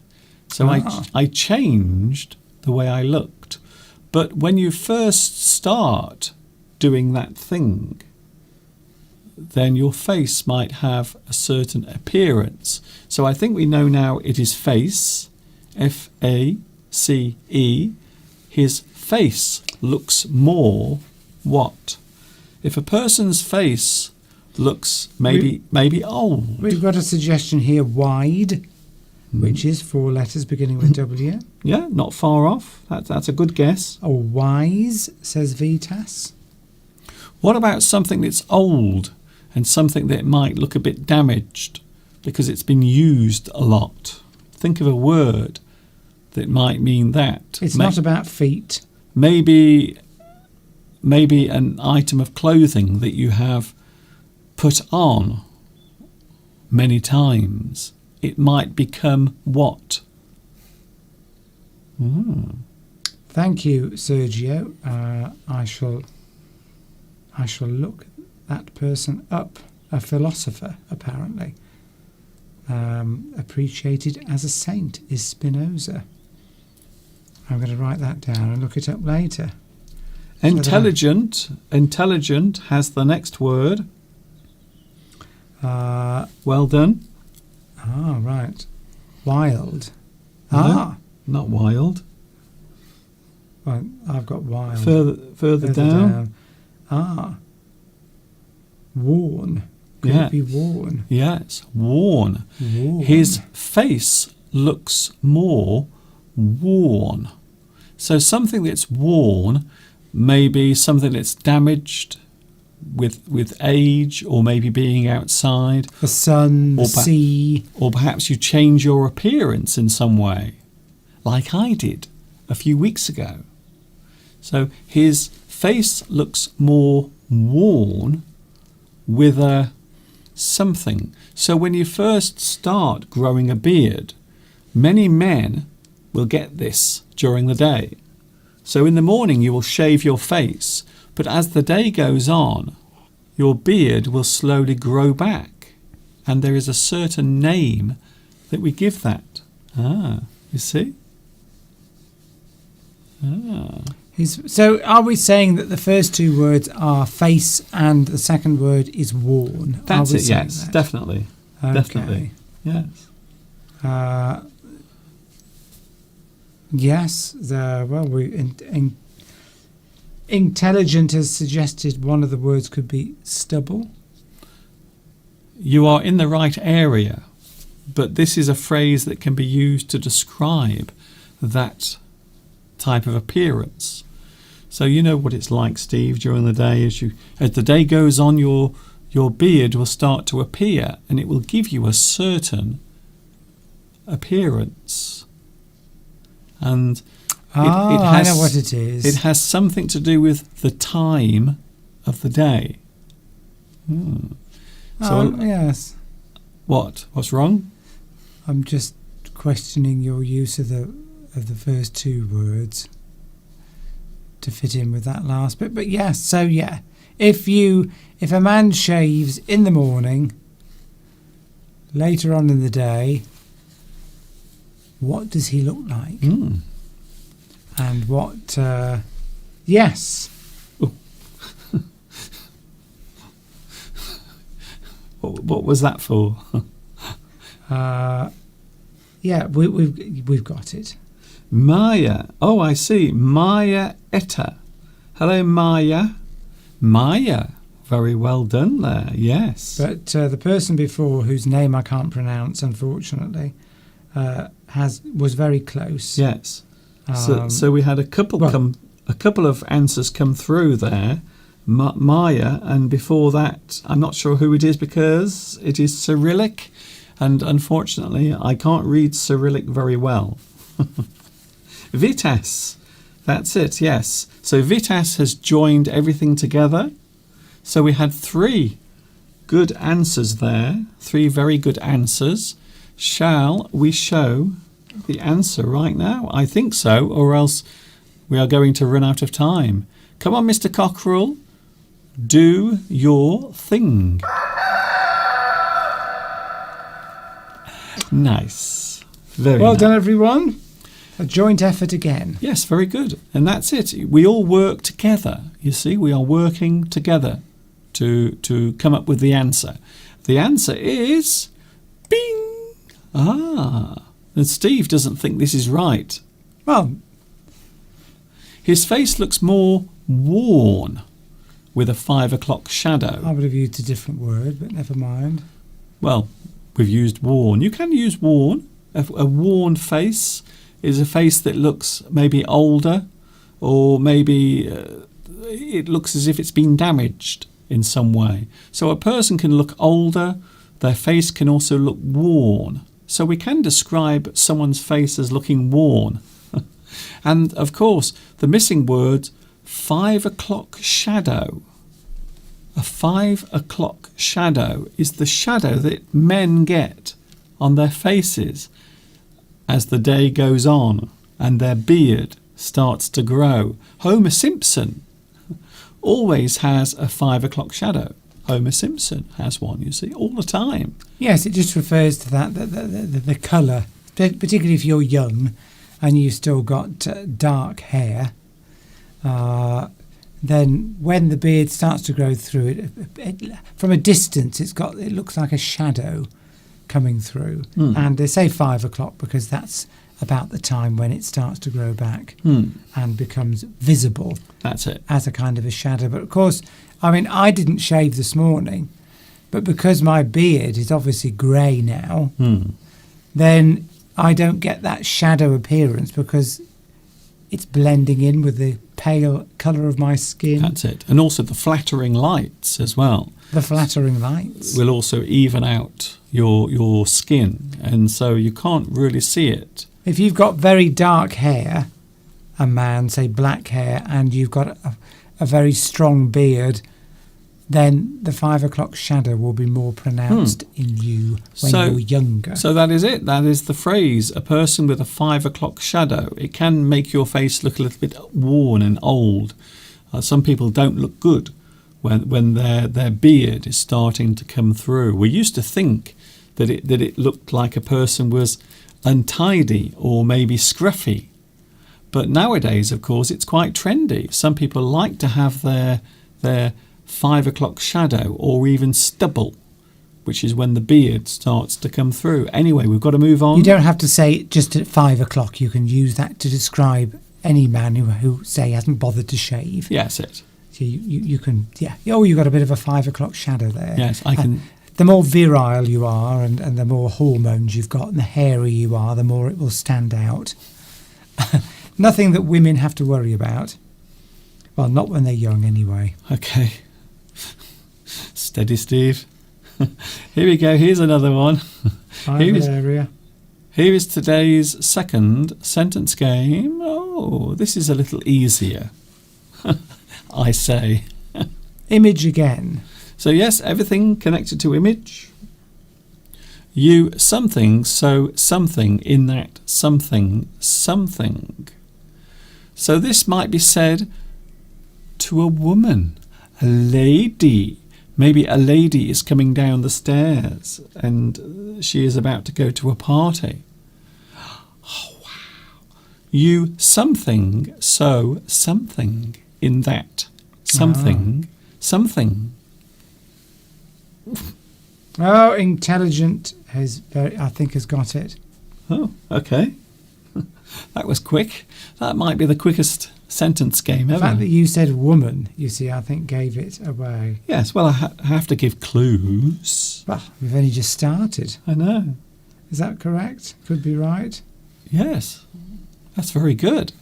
So I changed the way I looked. But when you first start doing that thing, then your face might have a certain appearance. So I think we know now it is face, F-A-C-E. His face looks more what? If a person's face looks maybe old. We've got a suggestion here, wide, which is 4 letters beginning with W. Yeah, not far off. That's a good guess. Or wise, says Vitas. What about something that's old and something that might look a bit damaged because it's been used a lot? Think of a word that might mean that. It's not about feet. Maybe an item of clothing that you have put on many times. It might become what? Thank you, Sergio. I shall look that person up. A philosopher, apparently. Appreciated as a saint is Spinoza. I'm going to write that down and look it up later. Intelligent has the next word. Well done. Right. Wild. No, not wild. Well, I've got wild. Further down. Worn. Could it be worn? Yes, worn. His face looks more worn. So something that's worn may be something that's damaged with age, or maybe being outside. The sun, the sea. Or perhaps you change your appearance in some way, like I did a few weeks ago. So his face looks more worn with a something. So when you first start growing a beard, many men will get this during the day. So in the morning you will shave your face, but as the day goes on, your beard will slowly grow back, and there is a certain name that we give that. You see? So are we saying that the first two words are face and the second word is worn? That's it, yes, definitely. Okay. Definitely, yes. Yes, intelligent has suggested one of the words could be stubble. You are in the right area, but this is a phrase that can be used to describe that type of appearance. So you know what it's like, Steve, during the day. As the day goes on, your beard will start to appear, and it will give you a certain appearance. And I know what it is. It has something to do with the time of the day. So, yes. What's wrong? I'm just questioning your use of the first two words to fit in with that last bit. But yes, so yeah, if a man shaves in the morning, later on in the day, what does he look like? And what? Yes. What was that for? Yeah, we've got it. Maya. Oh, I see. Maya Etta. Hello, Maya. Maya. Very well done there. Yes. But the person before, whose name I can't pronounce, unfortunately, was very close. Yes. So we had a couple of answers come through there. Maya, and before that, I'm not sure who it is because it is Cyrillic, and unfortunately, I can't read Cyrillic very well. Vitas, that's it, yes. So Vitas has joined everything together. So we had 3 good answers there, 3 very good answers. Shall we show the answer right now? I think so, or else we are going to run out of time. Come on, Mr. Cockerell, do your thing. Nice. Very well nice. done, everyone. A joint effort again. Yes, very good. And that's it. We all work together. You see, we are working together to come up with the answer. The answer is bing. And Steve doesn't think this is right. Well, his face looks more worn with a 5 o'clock shadow. I would have used a different word, but never mind. Well, we've used worn. You can use worn. A worn face is a face that looks maybe older, or maybe it looks as if it's been damaged in some way. So a person can look older, their face can also look worn. So we can describe someone's face as looking worn. And of course, the missing word, 5 o'clock shadow. A 5 o'clock shadow is the shadow that men get on their faces as the day goes on. and their beard starts to grow. Homer Simpson always has a 5 o'clock shadow. Homer Simpson has one, you see, all the time. Yes, it just refers to that, the colour, particularly if you're young and you've still got dark hair. Then when the beard starts to grow through it, from a distance, it looks like a shadow coming through. And they say 5 o'clock because that's about the time when it starts to grow back and becomes visible. That's it. As a kind of a shadow. But of course, I mean, I didn't shave this morning, but because my beard is obviously grey now, then I don't get that shadow appearance because it's blending in with the pale colour of my skin. That's it. And also the flattering lights as well. The flattering lights will also even out your skin, and so you can't really see it. If you've got very dark hair, a man, say black hair, and you've got a very strong beard, then the 5 o'clock shadow will be more pronounced in you when you're younger. So that is it. That is the phrase, a person with a 5 o'clock shadow. It can make your face look a little bit worn and old. Some people don't look good when their beard is starting to come through. We used to think that it looked like a person was untidy or maybe scruffy. But nowadays, of course, it's quite trendy. Some people like to have their 5 o'clock shadow or even stubble, which is when the beard starts to come through. Anyway, we've got to move on. You don't have to say just at 5 o'clock. You can use that to describe any man who say, hasn't bothered to shave. Yes, it. So you can, yeah. Oh, you've got a bit of a 5 o'clock shadow there. Yes, I can. The more virile you are and the more hormones you've got and the hairier you are, the more it will stand out. Nothing that women have to worry about. Well, not when they're young anyway. Okay. Steady, Steve. Here we go. Here's another one. Here is today's second sentence game. Oh, this is a little easier, I say. Image again. So yes, everything connected to image. You something, so something in that something. So this might be said to a woman, a lady. Maybe a lady is coming down the stairs and she is about to go to a party. Oh, wow. You something, so something in that something. Oh, intelligent I think has got it. Oh, okay. That was quick. That might be the quickest sentence game ever. The fact that you said woman, you see, I think gave it away. Yes, well, I have to give clues. Well, we've only just started. I know. Is that correct? Could be right. Yes. That's very good.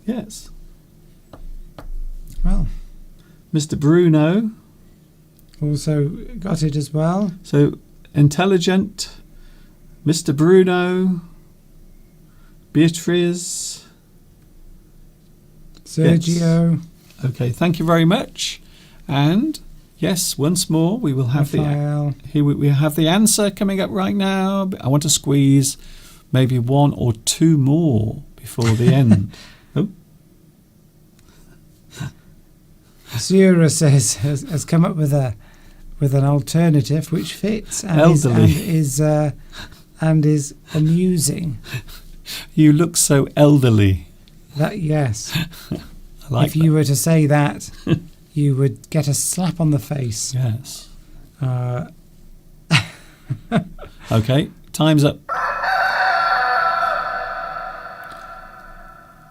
Yes. Well. Mr. Bruno also got it as well. So, intelligent, Mr. Bruno, Beatrice, Sergio. Yes. Okay, thank you very much. And yes, once more we will have we have the answer coming up right now. I want to squeeze maybe one or two more before the end. Oh. Sura says has come up with an alternative which fits and is amusing. You look so elderly. That yes. I like if you were to say that, you would get a slap on the face. Yes. Okay, time's up.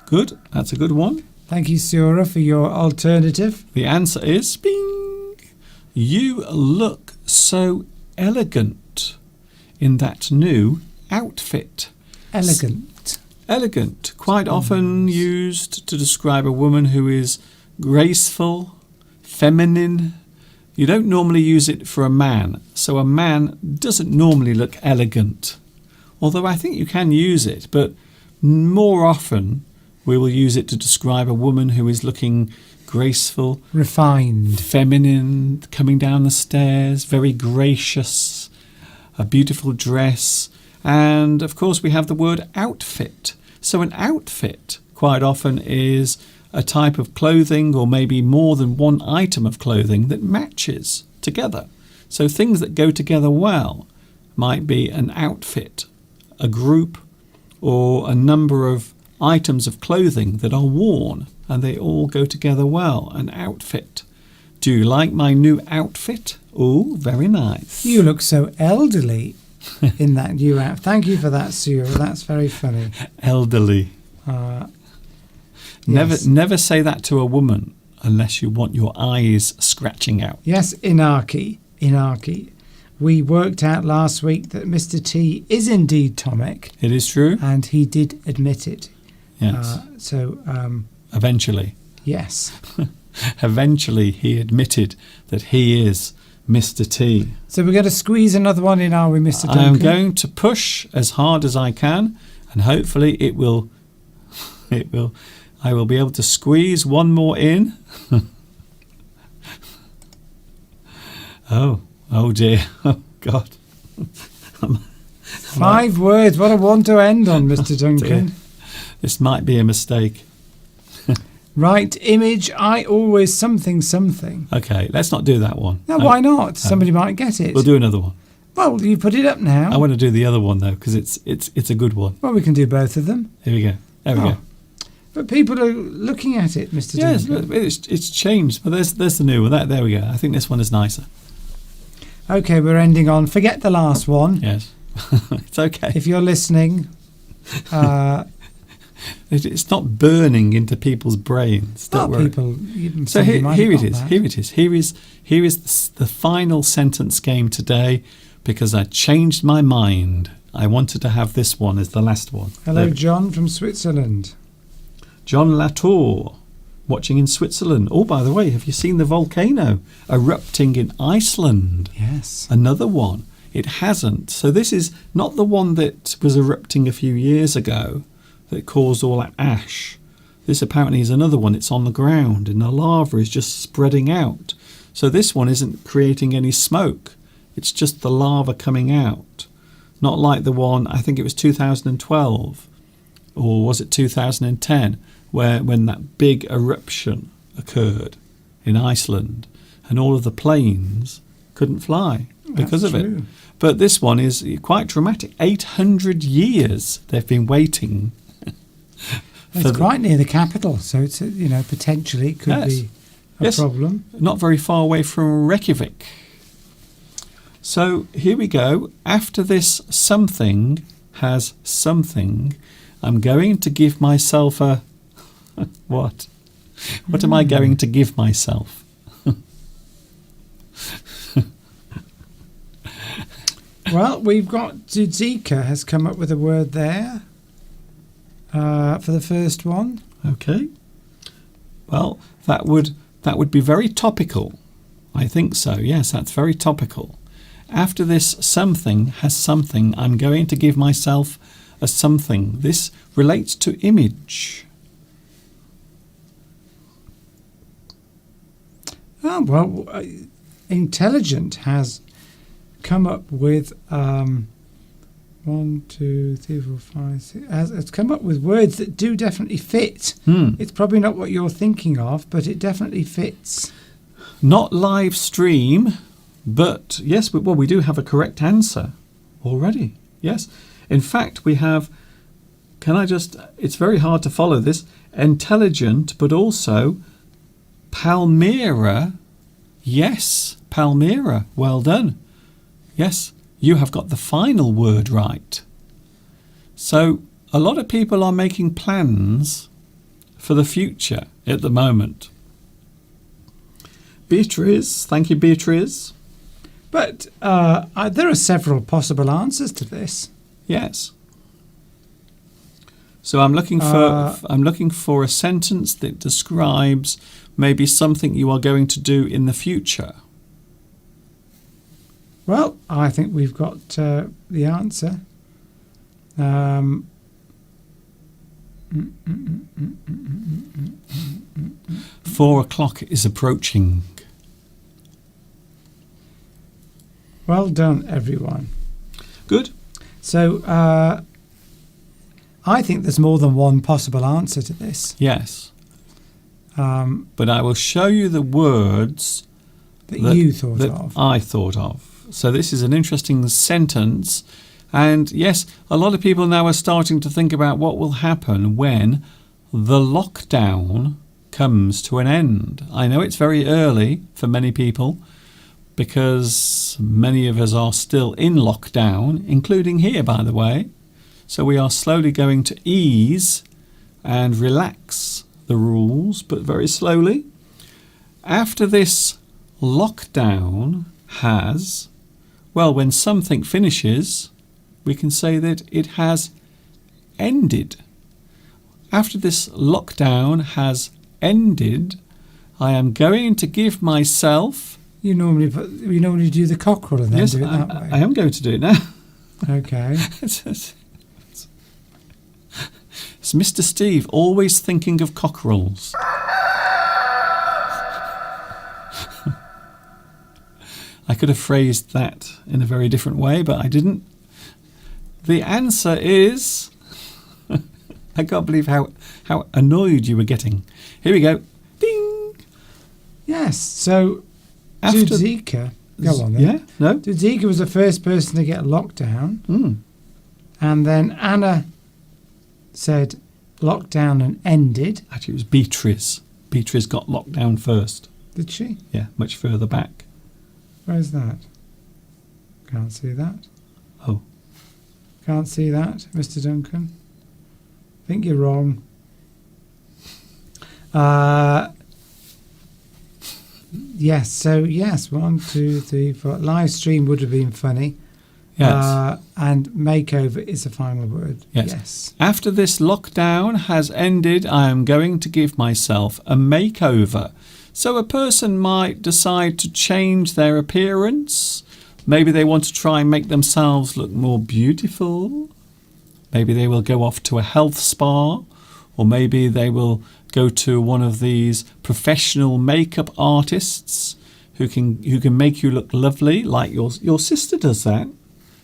Good, that's a good one. Thank you, Sura, for your alternative. The answer is bing. You look so elegant in that new outfit. Elegant. Elegant. Quite often used to describe a woman who is graceful, feminine. You don't normally use it for a man. So a man doesn't normally look elegant. Although I think you can use it, but more often we will use it to describe a woman who is looking graceful, refined, feminine, coming down the stairs, very gracious, a beautiful dress. And of course we have the word outfit. So an outfit quite often is a type of clothing, or maybe more than one item of clothing that matches together. So things that go together well might be an outfit, a group, or a number of items of clothing that are worn and they all go together well. An outfit. Do you like my new outfit? Oh, very nice. You look so elderly in that new outfit. Thank you for that, Cyril. That's very funny. Elderly. Yes. Never say that to a woman unless you want your eyes scratching out. Yes, Inarki. We worked out last week that Mr. T is indeed Tomek. It is true. And he did admit it. Yes. Eventually. Eventually. Yes. Eventually he admitted that he is Mr. T. So we're going to squeeze another one in, are we, Mr. Duncan? I am going to push as hard as I can, and hopefully I will be able to squeeze one more in. Oh dear. Oh God. 5 words. What a one to end on, Mr. Duncan. This might be a mistake. Right image, I always something. Okay, let's not do that one. No, why not? Somebody might get it. We'll do another one. Well, you put it up now. I want to do the other one though, because it's a good one. Well, we can do both of them. Here we go. There we go. But people are looking at it, Mr. Duncan. Yes, it's changed. But there's the new one. There we go. I think this one is nicer. Okay, we're ending on. Forget the last one. Yes, it's okay. If you're listening, it's not burning into people's brains. Don't worry. So here it is. Here is the final sentence game today, because I changed my mind. I wanted to have this one as the last one. Hello, John from Switzerland. John Latour, watching in Switzerland. Oh, by the way, have you seen the volcano erupting in Iceland? Yes. Another one. It hasn't. So this is not the one that was erupting a few years ago that caused all that ash. This apparently is another one. It's on the ground and the lava is just spreading out. So this one isn't creating any smoke. It's just the lava coming out. Not like the one, I think it was 2012, or was it 2010, when that big eruption occurred in Iceland and all of the planes couldn't fly because of it. But this one is quite dramatic. 800 years they've been waiting. It's quite near the capital, so it's potentially it could be a problem. Not very far away from Reykjavik. So here we go. After this something has something, I'm going to give myself a what? What am I going to give myself? Well, we've got Zuzika has come up with a word there for the first one. Okay. Well, that would be very topical. I think so. Yes, that's very topical. After this something has something, I'm going to give myself a something. This relates to image. Oh, well, Intelligent has come up with 1, 2, 3, 4, 5, 6. It's come up with words that do definitely fit. It's probably not what you're thinking of, but it definitely fits. Not live stream, but yes, we do have a correct answer already. Yes. In fact, we have, it's very hard to follow this, intelligent, but also Palmyra. Yes, Palmyra. Well done. Yes, you have got the final word right. So a lot of people are making plans for the future at the moment. Beatrice, thank you, Beatrice. But there are several possible answers to this. Yes. So I'm looking for a sentence that describes maybe something you are going to do in the future. Well, I think we've got the answer. 4 o'clock is approaching. Well done, everyone. Good. So I think there's more than one possible answer to this. Yes. But I will show you the words that you thought of. I thought of. So this is an interesting sentence. And yes, a lot of people now are starting to think about what will happen when the lockdown comes to an end. I know it's very early for many people because many of us are still in lockdown, including here, by the way. So we are slowly going to ease and relax the rules, but very slowly. After this lockdown has, well, when something finishes, we can say that it has ended. After this lockdown has ended, I am going to give myself... You normally do the cockerel and then yes, do it that way. I am going to do it now. Okay. It's Mr. Steve, always thinking of cockerels. I could have phrased that in a very different way, but I didn't. The answer is... I can't believe how annoyed you were getting. Here we go. Ding! Yes, so After Tudzika... Go on then. Yeah, no? Tudzika was the first person to get locked down. Mm. And then Anna said lockdown and ended. Actually, it was Beatrice. Beatrice got locked down first. Did she? Yeah, much further back. Where's that? Can't see that. Oh. Can't see that, Mr. Duncan. I think you're wrong. Yes, so yes, 1, 2, 3, 4. Live stream would have been funny. Yes. And makeover is the final word. Yes. After this lockdown has ended, I am going to give myself a makeover. So a person might decide to change their appearance. Maybe they want to try and make themselves look more beautiful. Maybe they will go off to a health spa, or maybe they will go to one of these professional makeup artists who can make you look lovely, like your sister does that.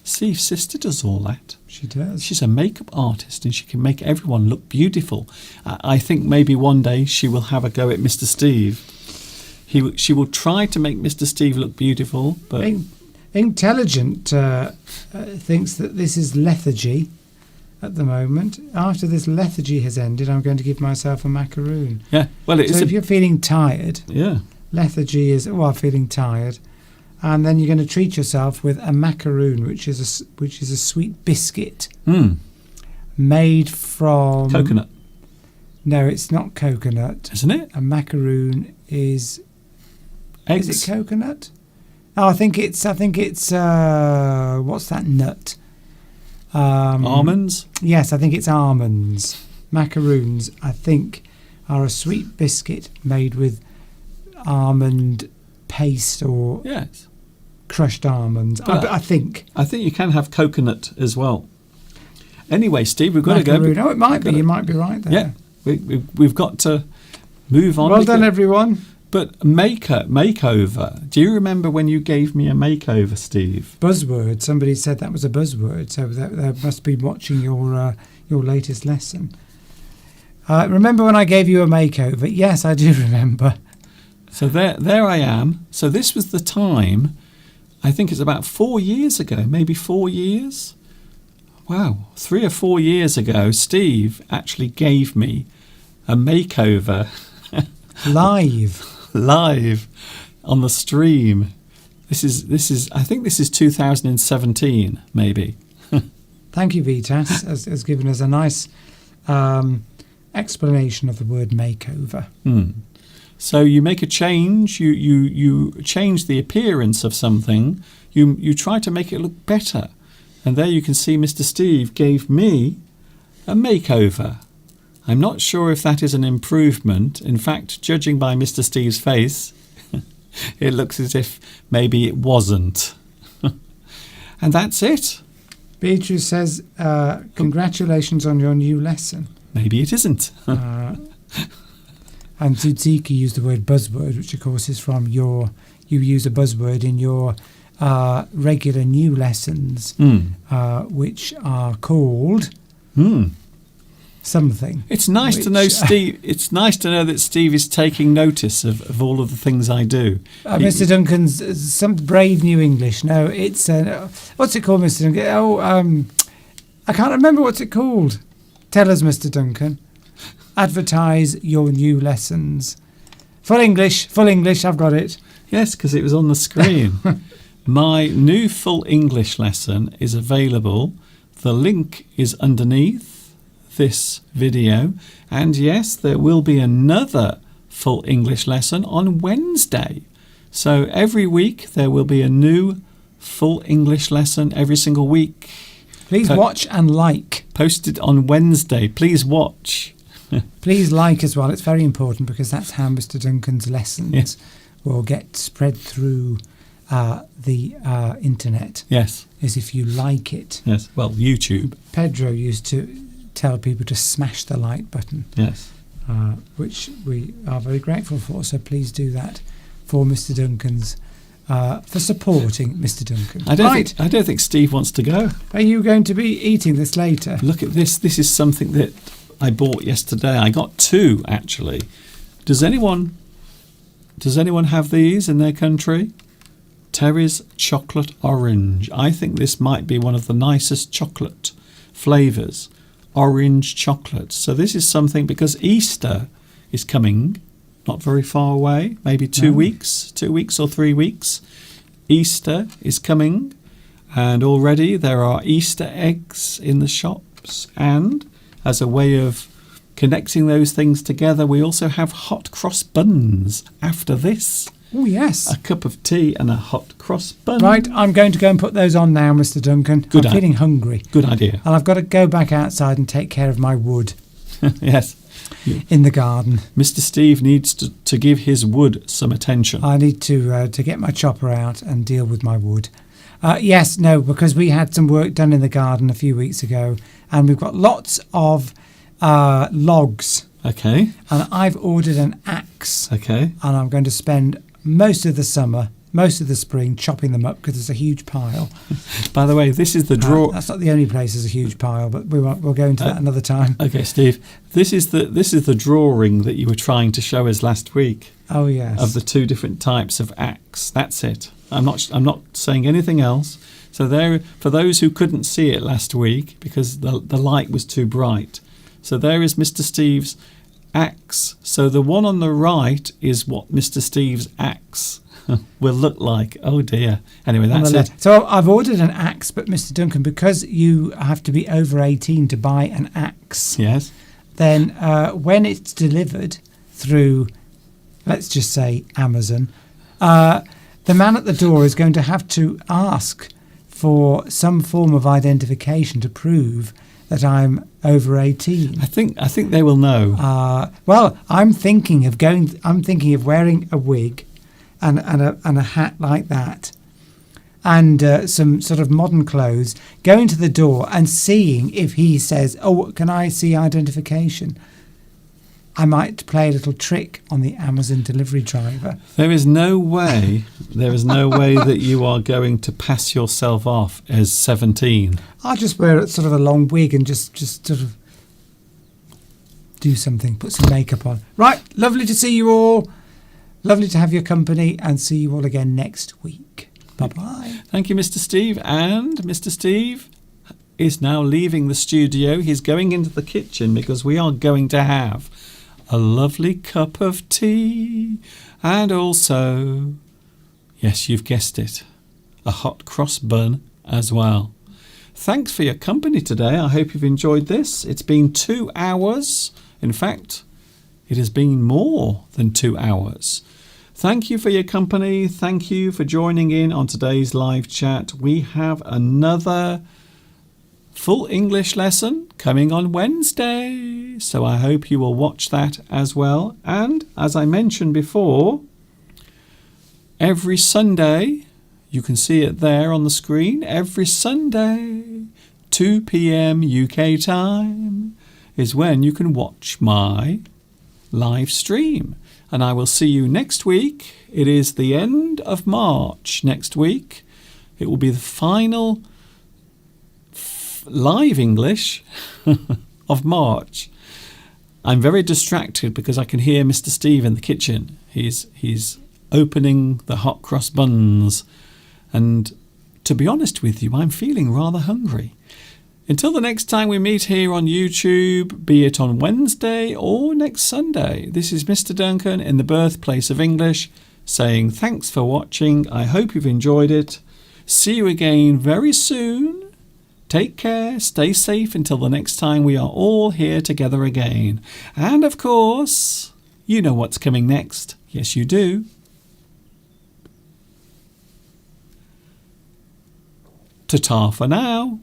Steve's sister does all that. She does. She's a makeup artist and she can make everyone look beautiful. I think maybe one day she will have a go at Mr. Steve. She will try to make Mr. Steve look beautiful, but... Intelligent thinks that this is lethargy at the moment. After this lethargy has ended, I'm going to give myself a macaroon. Yeah, well, it is. So if you're feeling tired, yeah, lethargy is feeling tired, and then you're going to treat yourself with a macaroon, which is a sweet biscuit made from coconut. No, it's not coconut, isn't it? A macaroon is eggs. Is it coconut? Oh, I think it's what's that nut? Almonds? Yes, I think it's almonds. Macaroons, I think, are a sweet biscuit made with almond paste or crushed almonds. I think. I think you can have coconut as well. Anyway, Steve, we've got Macaroon. to go. Oh, it might be. You might be right there. Yeah, we've got to move on. Well done, everyone. But makeover. Do you remember when you gave me a makeover, Steve? Buzzword. Somebody said that was a buzzword, so they must be watching your latest lesson. Remember when I gave you a makeover? Yes, I do remember. So there I am. So this was the time, I think it's about 4 years ago, maybe 4 years. Wow, 3 or 4 years ago, Steve actually gave me a makeover. Live on the stream. This is I think this is 2017 maybe. Thank you, Vitas, has given us a nice explanation of the word makeover. So you make a change, you change the appearance of something, you try to make it look better. And there you can see Mr. Steve gave me a makeover. I'm not sure if that is an improvement. In fact, judging by Mr. Steve's face, it looks as if maybe it wasn't. And that's it. Beatrice says, congratulations on your new lesson. Maybe it isn't. And Tudzika used the word buzzword, which of course is from you use a buzzword in your regular new lessons, which are called something. It's nice to know, Steve. It's nice to know that Steve is taking notice of all of the things I do. Mr. Duncan's some brave new English. No, it's what's it called, Mr. Duncan? Oh, I can't remember what's it called. Tell us, Mr. Duncan. Advertise your new lessons. Full English. I've got it. Yes, because it was on the screen. My new full English lesson is available. The link is underneath this video, and yes, there will be another full English lesson on Wednesday. So every week there will be a new full English lesson every single week. Please watch and like. Posted on Wednesday. Please watch. Please like as well. It's very important because that's how Mr. Duncan's lessons will get spread through the internet. Yes. Is if you like it. Yes. Well, YouTube. Pedro used to tell people to smash the like button. Yes. Which we are very grateful for. So please do that for Mr. Duncan's, for supporting Mr. Duncan. I don't think Steve wants to go. Are you going to be eating this later? Look at this. This is something that I bought yesterday. I got 2 actually. Does anyone have these in their country? Terry's chocolate orange. I think this might be one of the nicest chocolate flavours. Orange chocolate. So this is something, because Easter is coming not very far away, maybe 2 weeks or 3 weeks. Easter is coming, and already there are Easter eggs in the shops, and as a way of connecting those things together, we also have hot cross buns after this. Oh, yes. A cup of tea and a hot cross bun. Right, I'm going to go and put those on now, Mr. Duncan. I'm feeling hungry. Good idea. And I've got to go back outside and take care of my wood. Yes. In the garden. Mr. Steve needs to give his wood some attention. I need to get my chopper out and deal with my wood. Because we had some work done in the garden a few weeks ago, and we've got lots of logs. Okay. And I've ordered an axe. Okay. And I'm going to spend most of the summer, most of the spring, chopping them up because there's a huge pile. By the way, this is the draw. That's not the only place there's a huge pile, but we'll go into that another time. Okay, Steve. This is the drawing that you were trying to show us last week. Oh yes. Of the 2 different types of axe. That's it. I'm not saying anything else. So there, for those who couldn't see it last week because the light was too bright. So there is Mr. Steve's axe. So the one on the right is what Mr. Steve's axe will look like. Oh dear. Anyway, that's it. So I've ordered an axe, but Mr. Duncan, because you have to be over 18 to buy an axe. Yes. Then when it's delivered through, let's just say Amazon, the man at the door is going to have to ask for some form of identification to prove that I'm over 18. I think they will know. Well, I'm thinking of wearing a wig and a hat like that, and some sort of modern clothes, going to the door and seeing if he says, "Oh, can I see identification?" I might play a little trick on the Amazon delivery driver. There is no way that you are going to pass yourself off as 17. I'll just wear sort of a long wig and just sort of do something, put some makeup on. Right, lovely to see you all. Lovely to have your company, and see you all again next week. Bye-bye. Thank you, Mr. Steve. And Mr. Steve is now leaving the studio. He's going into the kitchen because we are going to have a lovely cup of tea, and also, yes, you've guessed it, a hot cross bun as well. Thanks for your company today. I hope you've enjoyed this. It's been 2 hours. In fact, it has been more than 2 hours. Thank you for your company. Thank you for joining in on today's live chat. We have another full English lesson coming on Wednesday, so I hope you will watch that as well. And as I mentioned before, every Sunday, you can see it there on the screen, every Sunday, 2 p.m. UK time is when you can watch my live stream. And I will see you next week. It is the end of March next week. It will be the final live English of March. I'm very distracted because I can hear Mr. Steve in the kitchen. He's opening the hot cross buns. And to be honest with you, I'm feeling rather hungry. Until the next time we meet here on YouTube, be it on Wednesday or next Sunday, this is Mr. Duncan in the birthplace of English saying thanks for watching. I hope you've enjoyed it. See you again very soon. Take care, stay safe until the next time we are all here together again. And of course, you know what's coming next. Yes, you do. Ta-ta for now.